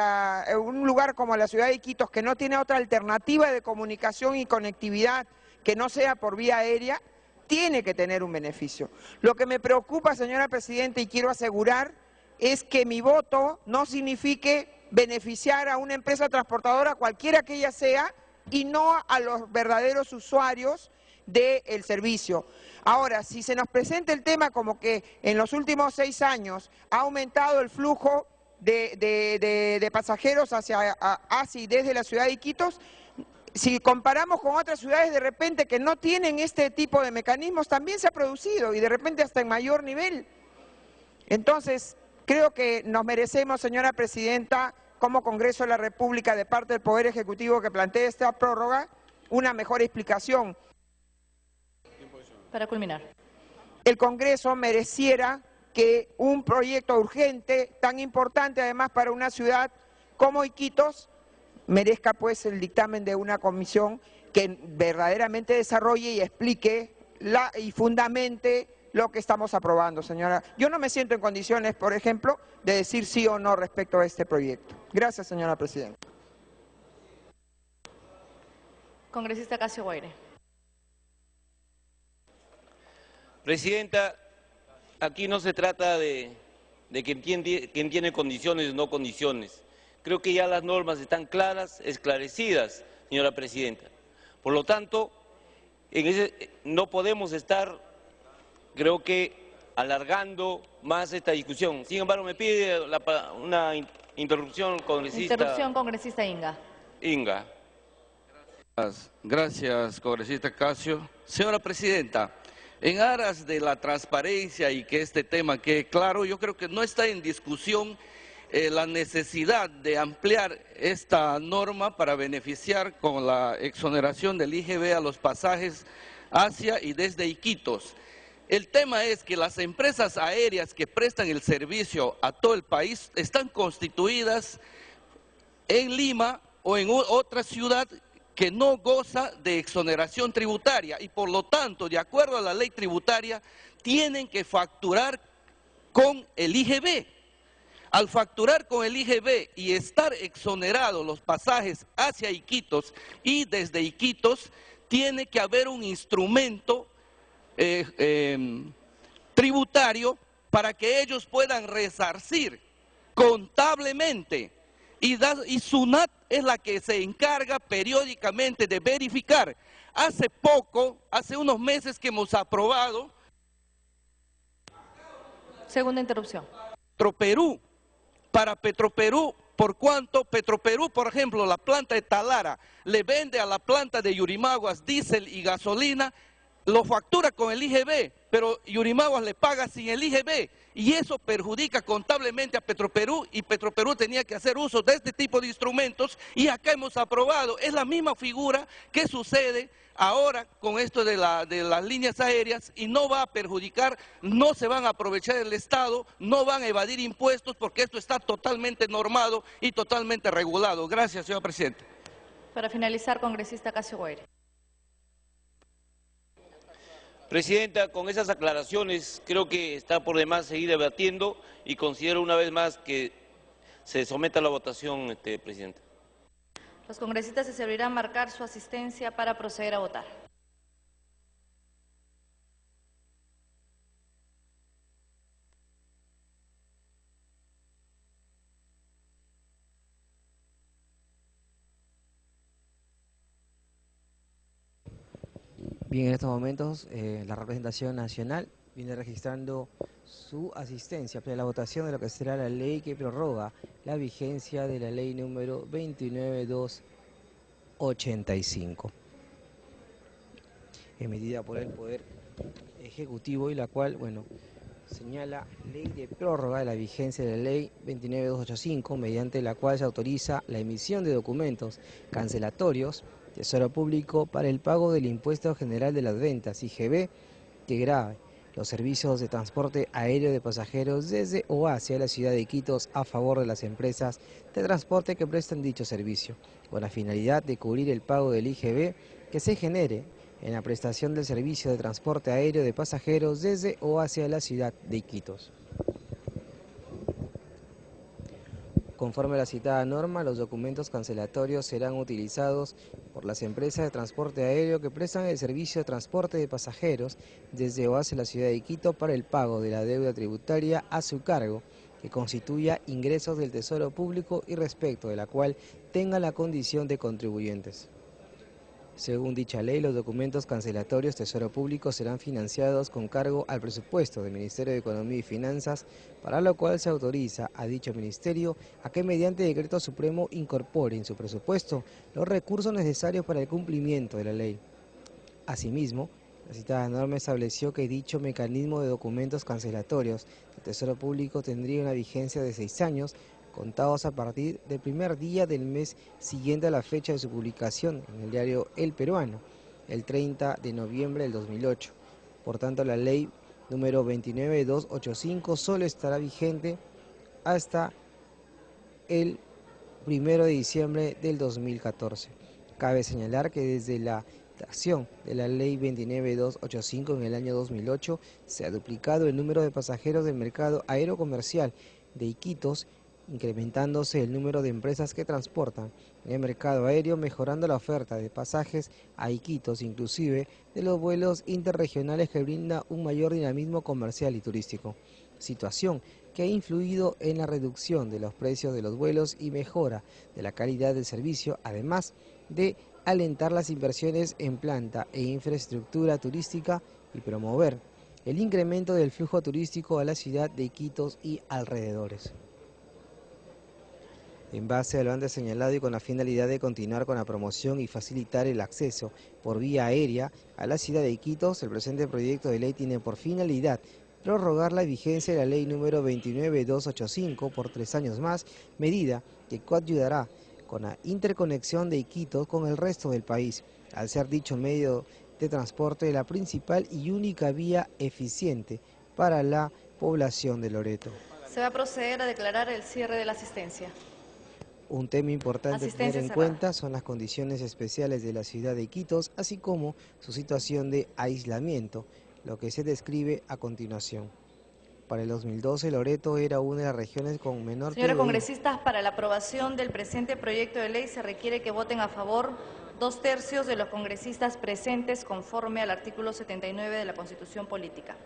un lugar como la ciudad de Iquitos, que no tiene otra alternativa de comunicación y conectividad que no sea por vía aérea, tiene que tener un beneficio. Lo que me preocupa, señora Presidenta, y quiero asegurar, es que mi voto no signifique beneficiar a una empresa transportadora, cualquiera que ella sea, y no a los verdaderos usuarios del servicio. Ahora, si se nos presenta el tema como que en los últimos 6 años ha aumentado el flujo de pasajeros hacia y desde la ciudad de Iquitos, si comparamos con otras ciudades de repente que no tienen este tipo de mecanismos, también se ha producido y de repente hasta en mayor nivel. Entonces, creo que nos merecemos, señora Presidenta, como Congreso de la República, de parte del Poder Ejecutivo que plantee esta prórroga, una mejor explicación. Para culminar. El Congreso mereciera que un proyecto urgente, tan importante además para una ciudad como Iquitos, merezca pues el dictamen de una comisión que verdaderamente desarrolle y explique y fundamente lo que estamos aprobando, señora. Yo no me siento en condiciones, por ejemplo, de decir sí o no respecto a este proyecto. Gracias, señora Presidenta. Congresista Casio Guaire. Presidenta, aquí no se trata de quién tiene condiciones o no condiciones. Creo que ya las normas están claras, esclarecidas, señora Presidenta. Por lo tanto, no podemos estar, creo que, alargando más esta discusión. Sin embargo, me pide una interrupción, congresista. Interrupción, congresista Inga. Inga. Gracias, congresista Casio. Señora Presidenta, en aras de la transparencia y que este tema quede claro, yo creo que no está en discusión la necesidad de ampliar esta norma para beneficiar con la exoneración del IGB a los pasajes hacia y desde Iquitos. El tema es que las empresas aéreas que prestan el servicio a todo el país están constituidas en Lima o en otra ciudad que no goza de exoneración tributaria y por lo tanto, de acuerdo a la ley tributaria, tienen que facturar con el IGB. Al facturar con el IGB y estar exonerados los pasajes hacia Iquitos y desde Iquitos, tiene que haber un instrumento tributario para que ellos puedan resarcir contablemente. Y SUNAT es la que se encarga periódicamente de verificar. Hace unos meses que hemos aprobado... Segunda interrupción. Petroperú. Para Petroperú, por cuanto Petroperú, por ejemplo, la planta de Talara le vende a la planta de Yurimaguas diésel y gasolina, lo factura con el IGB, pero Yurimaguas le paga sin el IGB y eso perjudica contablemente a Petroperú y Petroperú tenía que hacer uso de este tipo de instrumentos y acá hemos aprobado. Es la misma figura que sucede ahora con esto de las líneas aéreas y no va a perjudicar, no se van a aprovechar el Estado, no van a evadir impuestos porque esto está totalmente normado y totalmente regulado. Gracias, señor presidente. Para finalizar, congresista Casio Guaire. Presidenta, con esas aclaraciones creo que está por demás seguir debatiendo y considero una vez más que se someta a la votación, Presidenta. Los congresistas se servirán marcar su asistencia para proceder a votar. Bien, en estos momentos la representación nacional viene registrando su asistencia para la votación de lo que será la ley que prorroga la vigencia de la ley número 29285, emitida por el Poder Ejecutivo y la cual, señala ley de prórroga de la vigencia de la ley 29285, mediante la cual se autoriza la emisión de documentos cancelatorios, Tesoro Público, para el pago del Impuesto General de las Ventas, IGB, que grave los servicios de transporte aéreo de pasajeros desde o hacia la ciudad de Iquitos a favor de las empresas de transporte que prestan dicho servicio, con la finalidad de cubrir el pago del IGB que se genere en la prestación del servicio de transporte aéreo de pasajeros desde o hacia la ciudad de Iquitos. Conforme a la citada norma, los documentos cancelatorios serán utilizados por las empresas de transporte aéreo que prestan el servicio de transporte de pasajeros desde o hacia la ciudad de Quito para el pago de la deuda tributaria a su cargo, que constituya ingresos del Tesoro Público y respecto de la cual tengan la condición de contribuyentes. Según dicha ley, los documentos cancelatorios Tesoro Público serán financiados con cargo al presupuesto del Ministerio de Economía y Finanzas, para lo cual se autoriza a dicho ministerio a que mediante decreto supremo incorpore en su presupuesto los recursos necesarios para el cumplimiento de la ley. Asimismo, la citada norma estableció que dicho mecanismo de documentos cancelatorios del Tesoro Público tendría una vigencia de 6 años, contados a partir del primer día del mes siguiente a la fecha de su publicación en el diario El Peruano, el 30 de noviembre del 2008. Por tanto, la ley número 29285 solo estará vigente hasta el 1 de diciembre del 2014. Cabe señalar que desde la acción de la ley 29285 en el año 2008 se ha duplicado el número de pasajeros del mercado aerocomercial de Iquitos, incrementándose el número de empresas que transportan en el mercado aéreo, mejorando la oferta de pasajes a Iquitos, inclusive de los vuelos interregionales, que brinda un mayor dinamismo comercial y turístico, situación que ha influido en la reducción de los precios de los vuelos y mejora de la calidad del servicio, además de alentar las inversiones en planta e infraestructura turística y promover el incremento del flujo turístico a la ciudad de Iquitos y alrededores. En base a lo antes señalado y con la finalidad de continuar con la promoción y facilitar el acceso por vía aérea a la ciudad de Iquitos, el presente proyecto de ley tiene por finalidad prorrogar la vigencia de la ley número 29285 por 3 años más, medida que coayudará con la interconexión de Iquitos con el resto del país, al ser dicho medio de transporte la principal y única vía eficiente para la población de Loreto. Se va a proceder a declarar el cierre de la asistencia. Un tema importante a tener en cuenta son las condiciones especiales de la ciudad de Iquitos, así como su situación de aislamiento, lo que se describe a continuación. Para el 2012, Loreto era una de las regiones con menor... Señores congresistas, para la aprobación del presente proyecto de ley se requiere que voten a favor 2/3 de los congresistas presentes, conforme al artículo 79 de la Constitución Política.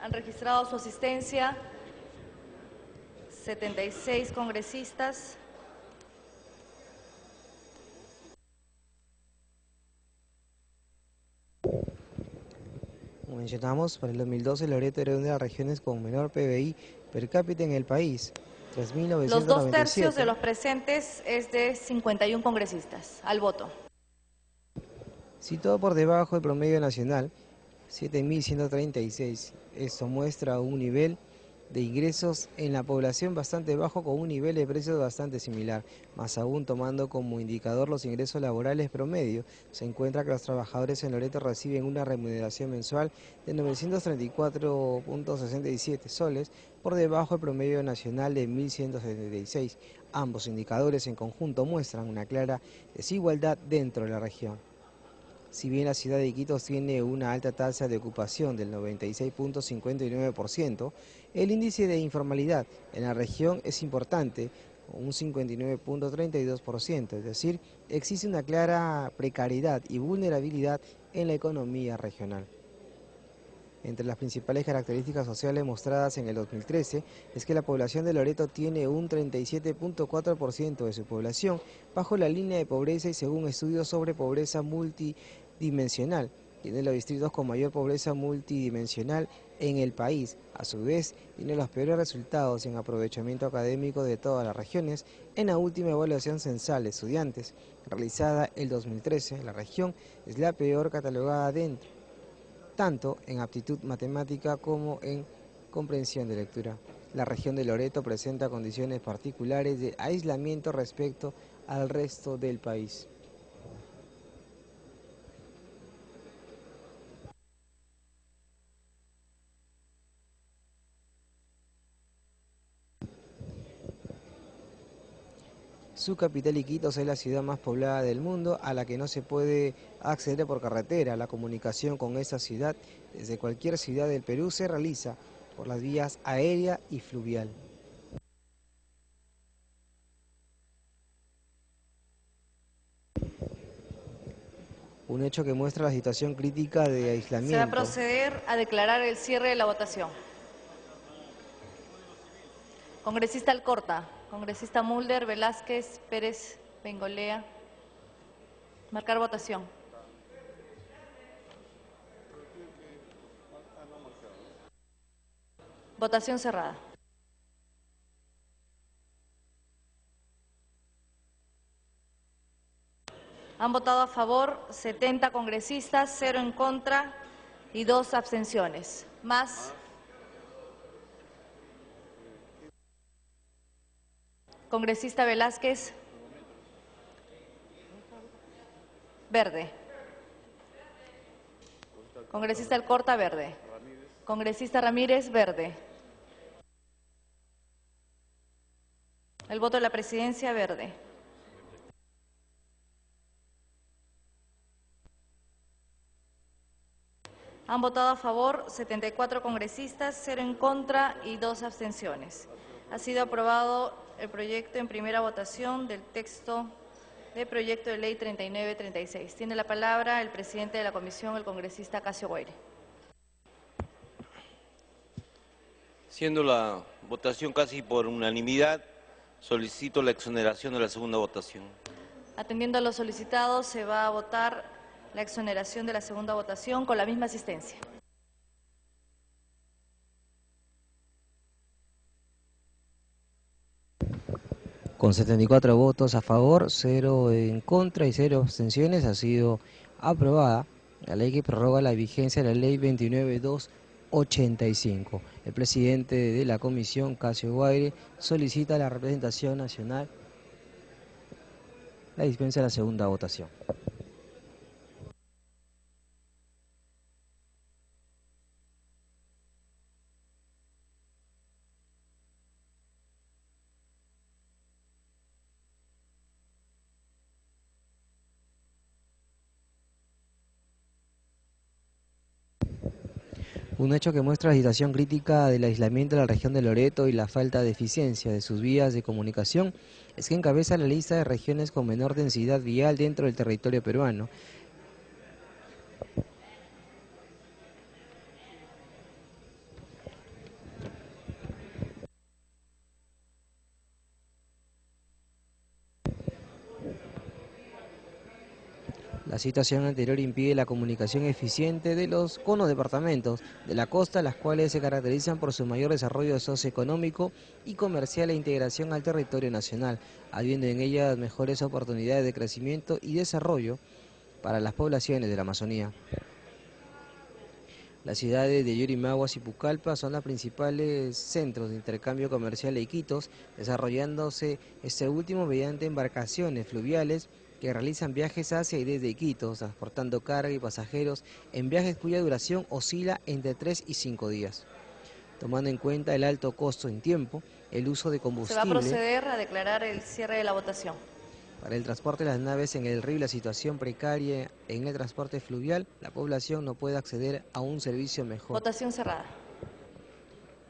Han registrado su asistencia 76 congresistas. Como mencionamos, para el 2012 Loreto era una de las regiones con menor PBI per cápita en el país, 3.997. Los 2/3 de los presentes es de 51 congresistas al voto. Situado por debajo del promedio nacional, 7.136. Esto muestra un nivel de ingresos en la población bastante bajo, con un nivel de precios bastante similar. Más aún, tomando como indicador los ingresos laborales promedio, se encuentra que los trabajadores en Loreto reciben una remuneración mensual de 934.67 soles, por debajo del promedio nacional de 1.176. Ambos indicadores en conjunto muestran una clara desigualdad dentro de la región. Si bien la ciudad de Iquitos tiene una alta tasa de ocupación del 96.59%, el índice de informalidad en la región es importante, con un 59.32%, es decir, existe una clara precariedad y vulnerabilidad en la economía regional. Entre las principales características sociales mostradas en el 2013 es que la población de Loreto tiene un 37.4% de su población bajo la línea de pobreza, y según estudios sobre pobreza dimensional. Tiene los distritos con mayor pobreza multidimensional en el país. A su vez, tiene los peores resultados en aprovechamiento académico de todas las regiones en la última evaluación censal de estudiantes, realizada el 2013. La región es la peor catalogada dentro, tanto en aptitud matemática como en comprensión de lectura. La región de Loreto presenta condiciones particulares de aislamiento respecto al resto del país. Su capital, Iquitos, es la ciudad más poblada del mundo, a la que no se puede acceder por carretera. La comunicación con esta ciudad desde cualquier ciudad del Perú se realiza por las vías aérea y fluvial. Un hecho que muestra la situación crítica de aislamiento. Se va a proceder a declarar el cierre de la votación. Congresista Alcorta, congresista Mulder, Velázquez, Pérez, Bengolea. Marcar votación. Votación cerrada. Han votado a favor 70 congresistas, 0 en contra y 2 abstenciones. Más. Congresista Velázquez. Verde. Congresista Alcorta, verde. Congresista Ramírez, verde. El voto de la presidencia, verde. Han votado a favor 74 congresistas, 0 en contra y 2 abstenciones. Ha sido aprobado el proyecto en primera votación del texto del proyecto de ley 3936. Tiene la palabra el presidente de la comisión, el congresista Casio Guaire. Siendo la votación casi por unanimidad, solicito la exoneración de la segunda votación. Atendiendo a lo solicitado, se va a votar la exoneración de la segunda votación con la misma asistencia. Con 74 votos a favor, 0 en contra y 0 abstenciones, ha sido aprobada la ley que prorroga la vigencia de la ley 29285. El presidente de la comisión, Casio Guaire, solicita a la representación nacional la dispensa de la segunda votación. Un hecho que muestra la situación crítica del aislamiento de la región de Loreto y la falta de eficiencia de sus vías de comunicación es que encabeza la lista de regiones con menor densidad vial dentro del territorio peruano. La situación anterior impide la comunicación eficiente con los departamentos de la costa, las cuales se caracterizan por su mayor desarrollo socioeconómico y comercial e integración al territorio nacional, habiendo en ellas mejores oportunidades de crecimiento y desarrollo para las poblaciones de la Amazonía. Las ciudades de Yurimaguas y Pucallpa son los principales centros de intercambio comercial de Iquitos, desarrollándose este último mediante embarcaciones fluviales que realizan viajes hacia y desde Iquitos, transportando carga y pasajeros en viajes cuya duración oscila entre 3 y 5 días. Tomando en cuenta el alto costo en tiempo, el uso de combustible... Se va a proceder a declarar el cierre de la votación. Para el transporte de las naves en el río y la situación precaria en el transporte fluvial, la población no puede acceder a un servicio mejor. Votación cerrada.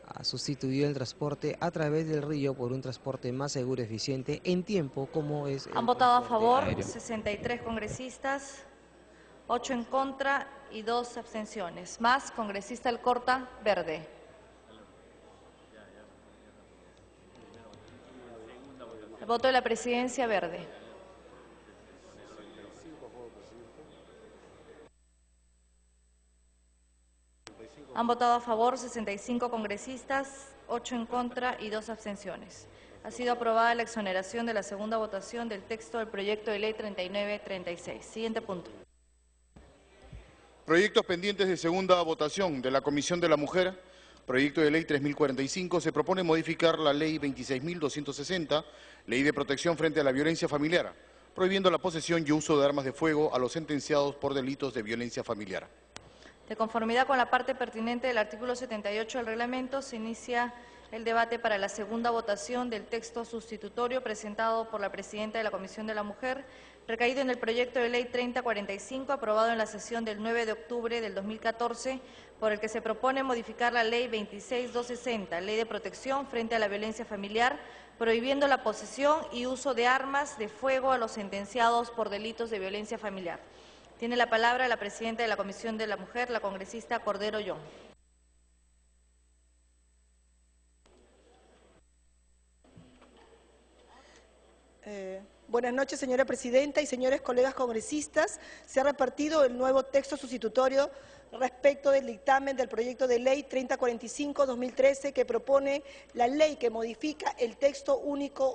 Ha sustituido el transporte a través del río por un transporte más seguro y eficiente en tiempo como es... Han votado a favor 63 congresistas, 8 en contra y 2 abstenciones. Más, congresista Alcorta, verde. El voto de la presidencia, verde. Han votado a favor 65 congresistas, 8 en contra y 2 abstenciones. Ha sido aprobada la exoneración de la segunda votación del texto del proyecto de ley 3936. Siguiente punto. Proyectos pendientes de segunda votación de la Comisión de la Mujer. Proyecto de ley 3045. Se propone modificar la ley 26.260, Ley de Protección frente a la Violencia Familiar, prohibiendo la posesión y uso de armas de fuego a los sentenciados por delitos de violencia familiar. De conformidad con la parte pertinente del artículo 78 del reglamento, se inicia el debate para la segunda votación del texto sustitutorio presentado por la presidenta de la Comisión de la Mujer, recaído en el proyecto de ley 3045, aprobado en la sesión del 9 de octubre del 2014, por el que se propone modificar la ley 26.260, Ley de Protección frente a la Violencia Familiar, prohibiendo la posesión y uso de armas de fuego a los sentenciados por delitos de violencia familiar. Tiene la palabra la presidenta de la Comisión de la Mujer, la congresista Cordero Young. Buenas noches, señora presidenta y señores colegas congresistas. Se ha repartido el nuevo texto sustitutorio respecto del dictamen del proyecto de ley 3045-2013 que propone la ley que modifica el texto único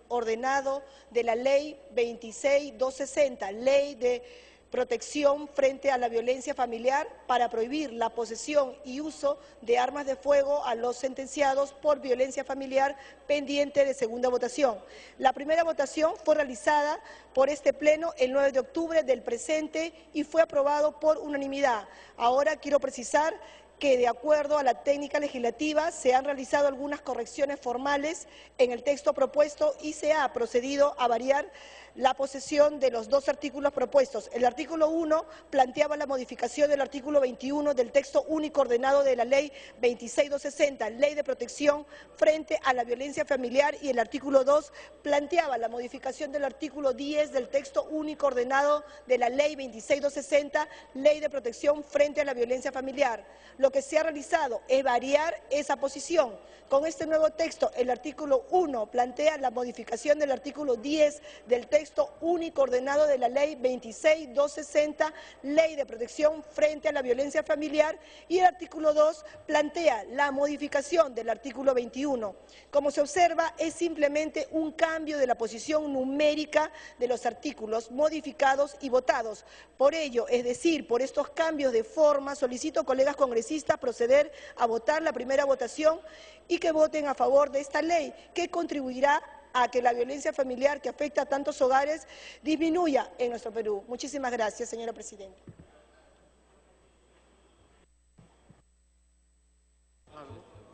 ordenado de la ley 26.260, Ley de Protección frente a la Violencia Familiar, para prohibir la posesión y uso de armas de fuego a los sentenciados por violencia familiar, pendiente de segunda votación. La primera votación fue realizada por este Pleno el 9 de octubre del presente y fue aprobado por unanimidad. Ahora quiero precisar que de acuerdo a la técnica legislativa se han realizado algunas correcciones formales en el texto propuesto y se ha procedido a variar la posesión de los dos artículos propuestos. El artículo 1 planteaba la modificación del artículo 21 del texto único ordenado de la ley 26.260, Ley de Protección frente a la Violencia Familiar, y el artículo 2 planteaba la modificación del artículo 10 del texto único ordenado de la ley 26.260, Ley de Protección frente a la Violencia Familiar. Lo que se ha realizado es variar esa posición. Con este nuevo texto, el artículo 1 plantea la modificación del artículo 10 del texto único ordenado de la ley 26.260, Ley de Protección frente a la Violencia Familiar, y el artículo 2 plantea la modificación del artículo 21. Como se observa, es simplemente un cambio de la posición numérica de los artículos modificados y votados. Por ello, es decir, por estos cambios de forma, solicito, colegas congresistas, proceder a votar la primera votación y que voten a favor de esta ley, que contribuirá a que la violencia familiar que afecta a tantos hogares disminuya en nuestro Perú. Muchísimas gracias, señora presidenta.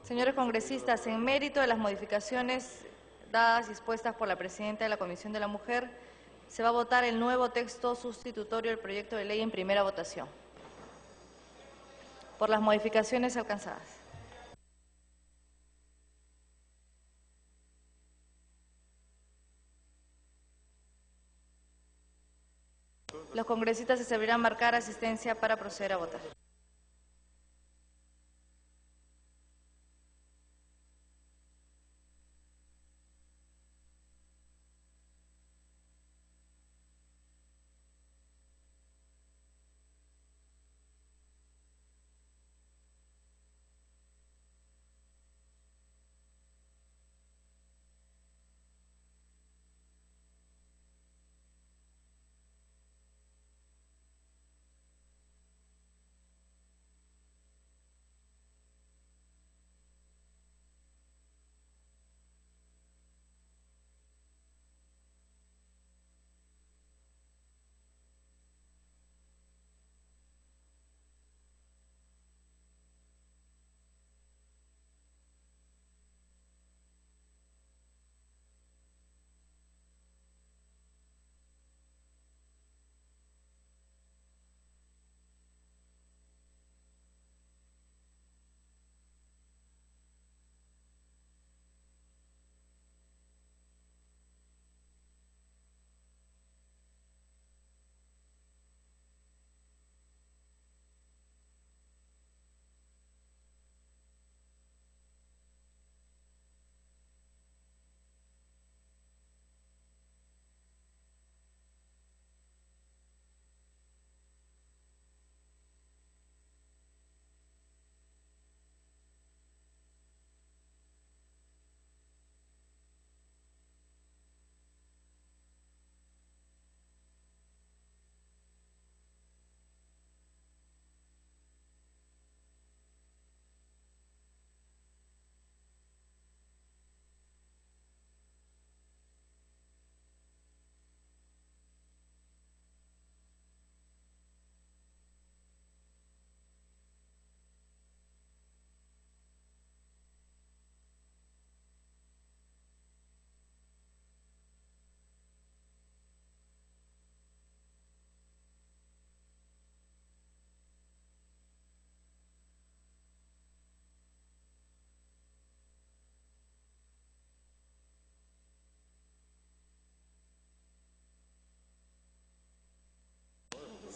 Señores congresistas, en mérito de las modificaciones dadas y expuestas por la presidenta de la Comisión de la Mujer, se va a votar el nuevo texto sustitutorio del proyecto de ley en primera votación, por las modificaciones alcanzadas. Los congresistas se servirán marcar asistencia para proceder a votar.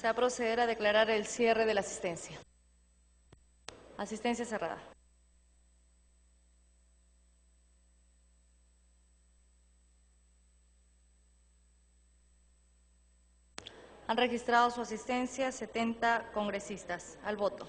Se va a proceder a declarar el cierre de la asistencia. Asistencia cerrada. Han registrado su asistencia 70 congresistas. Al voto.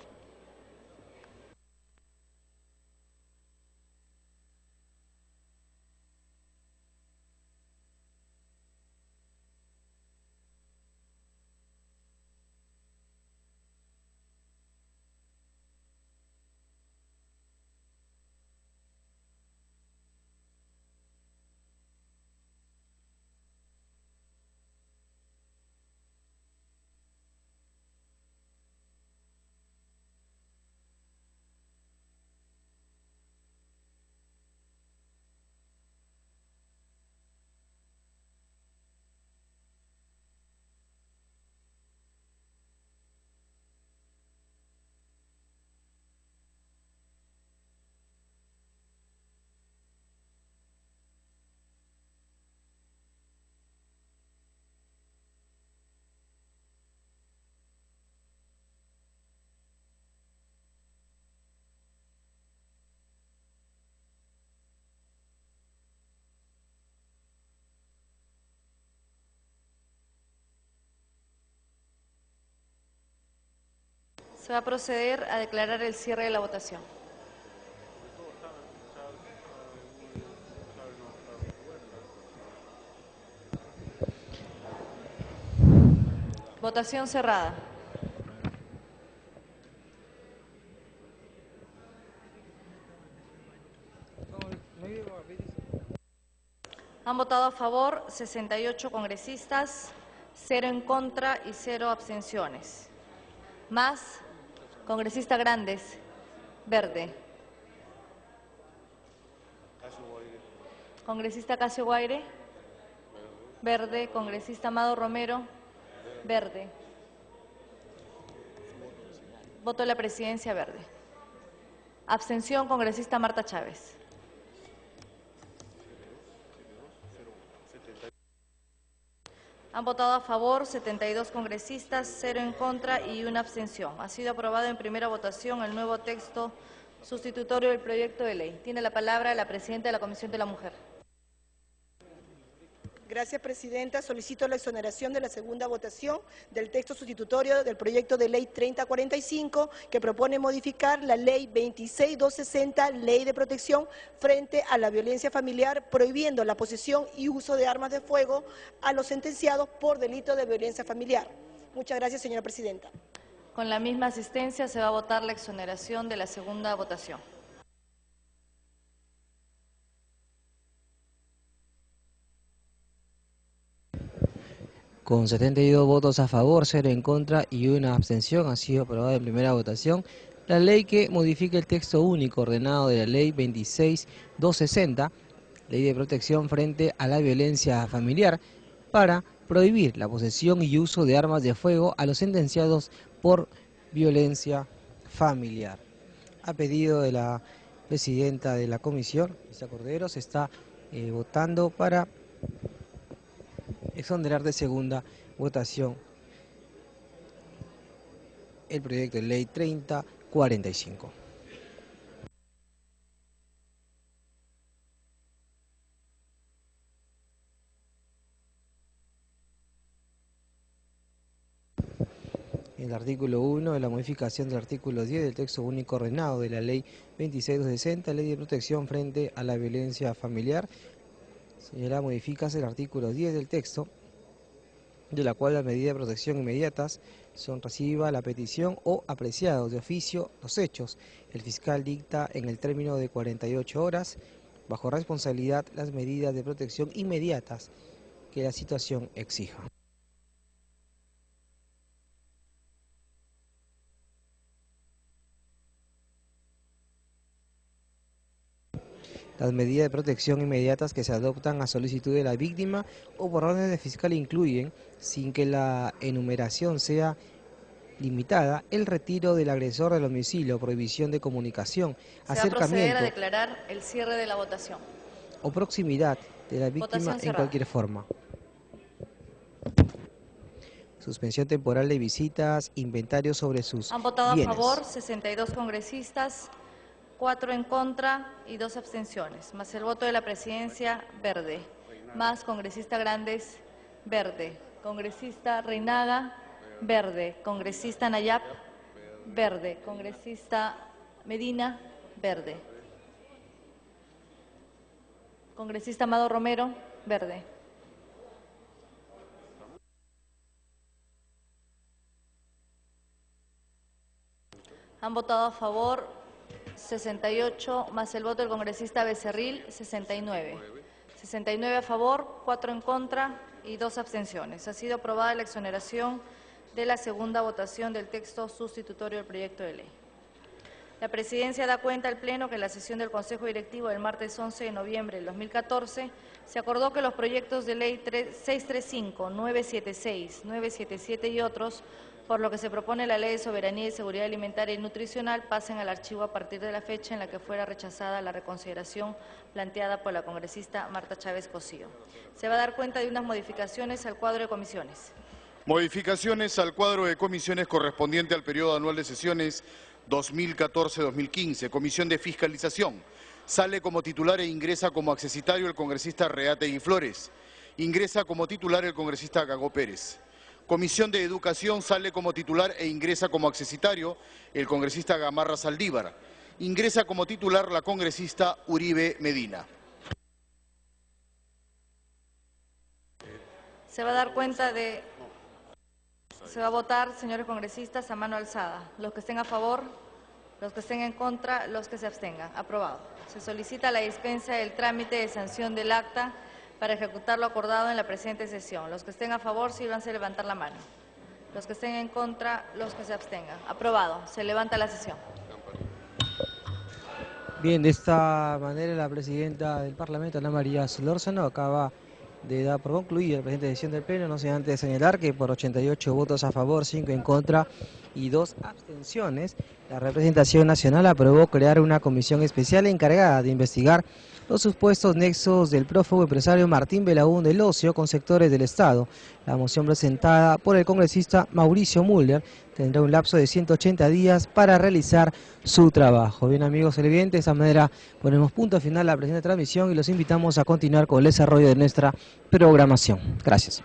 Se va a proceder a declarar el cierre de la votación. Votación cerrada. Han votado a favor 68 congresistas, 0 en contra y 0 abstenciones. Más, congresista Grandes, verde. Congresista Casio Guaire, verde. Congresista Amado Romero, verde. Voto de la presidencia, verde. Abstención, congresista Marta Chávez. Han votado a favor 72 congresistas, 0 en contra y 1 abstención. Ha sido aprobado en primera votación el nuevo texto sustitutorio del proyecto de ley. Tiene la palabra la presidenta de la Comisión de la Mujer. Gracias, Presidenta. Solicito la exoneración de la segunda votación del texto sustitutorio del proyecto de ley 3045, que propone modificar la ley 26260, Ley de Protección frente a la Violencia Familiar, prohibiendo la posesión y uso de armas de fuego a los sentenciados por delito de violencia familiar. Muchas gracias, señora Presidenta. Con la misma asistencia se va a votar la exoneración de la segunda votación. Con 72 votos a favor, 0 en contra y 1 abstención, ha sido aprobada en primera votación la ley que modifica el texto único ordenado de la Ley 26260, Ley de Protección frente a la Violencia Familiar, para prohibir la posesión y uso de armas de fuego a los sentenciados por violencia familiar. A pedido de la presidenta de la comisión, Isa Cordero, se está votando para exonerar de segunda votación el proyecto de ley 3045. El artículo 1 de la modificación del artículo 10 del texto único ordenado de la ley 26260, Ley de Protección frente a la Violencia Familiar. Señora, modificas el artículo 10 del texto, de la cual las medidas de protección inmediatas son reciba la petición o apreciados de oficio los hechos. El fiscal dicta en el término de 48 horas, bajo responsabilidad, las medidas de protección inmediatas que la situación exija. Las medidas de protección inmediatas que se adoptan a solicitud de la víctima o por orden del fiscal incluyen, sin que la enumeración sea limitada, el retiro del agresor del domicilio, prohibición de comunicación, acercamiento. Se va a proceder a declarar el cierre de la votación. O proximidad de la víctima en cualquier forma. suspensión temporal de visitas, inventario sobre sus Han votado bienes. a favor 62 congresistas, 4 en contra y 2 abstenciones, más el voto de la presidencia, verde, más congresista Grandes, verde, congresista Reinaga, verde, congresista Nayab, verde, congresista Medina, verde, congresista Amado Romero, verde. Han votado a favor 68, más el voto del congresista Becerril, 69. 69 a favor, 4 en contra y 2 abstenciones. Ha sido aprobada la exoneración de la segunda votación del texto sustitutorio del proyecto de ley. La Presidencia da cuenta al Pleno que en la sesión del Consejo Directivo del martes 11 de noviembre del 2014 se acordó que los proyectos de ley 635, 976, 977 y otros, por lo que se propone la Ley de Soberanía y Seguridad Alimentaria y Nutricional, pasen al archivo a partir de la fecha en la que fuera rechazada la reconsideración planteada por la congresista Marta Chávez Cosío. Se va a dar cuenta de unas modificaciones al cuadro de comisiones. Modificaciones al cuadro de comisiones correspondiente al periodo anual de sesiones 2014-2015. Comisión de Fiscalización. Sale como titular e ingresa como accesitario el congresista Reategui Flores. Ingresa como titular el congresista Gagó Pérez. Comisión de Educación. Sale como titular e ingresa como accesitario el congresista Gamarra Saldívar. Ingresa como titular la congresista Uribe Medina. Se va a dar cuenta de... Se va a votar, señores congresistas, a mano alzada. Los que estén a favor, los que estén en contra, los que se abstengan. Aprobado. Se solicita la dispensa del trámite de sanción del acta para ejecutar lo acordado en la presente sesión. Los que estén a favor, sírvanse levantar la mano. Los que estén en contra, los que se abstengan. Aprobado. Se levanta la sesión. Bien, de esta manera la presidenta del Parlamento, Ana María Solórzano, acaba de dar por concluida la presente sesión del Pleno, no sin antes señalar que por 88 votos a favor, 5 en contra y 2 abstenciones, la representación nacional aprobó crear una comisión especial encargada de investigar los supuestos nexos del prófugo empresario Martín Belaún del Ocio con sectores del Estado. La moción presentada por el congresista Mauricio Müller tendrá un lapso de 180 días para realizar su trabajo. Bien, amigos televidentes, de esta manera ponemos punto final a la presente transmisión y los invitamos a continuar con el desarrollo de nuestra programación. Gracias.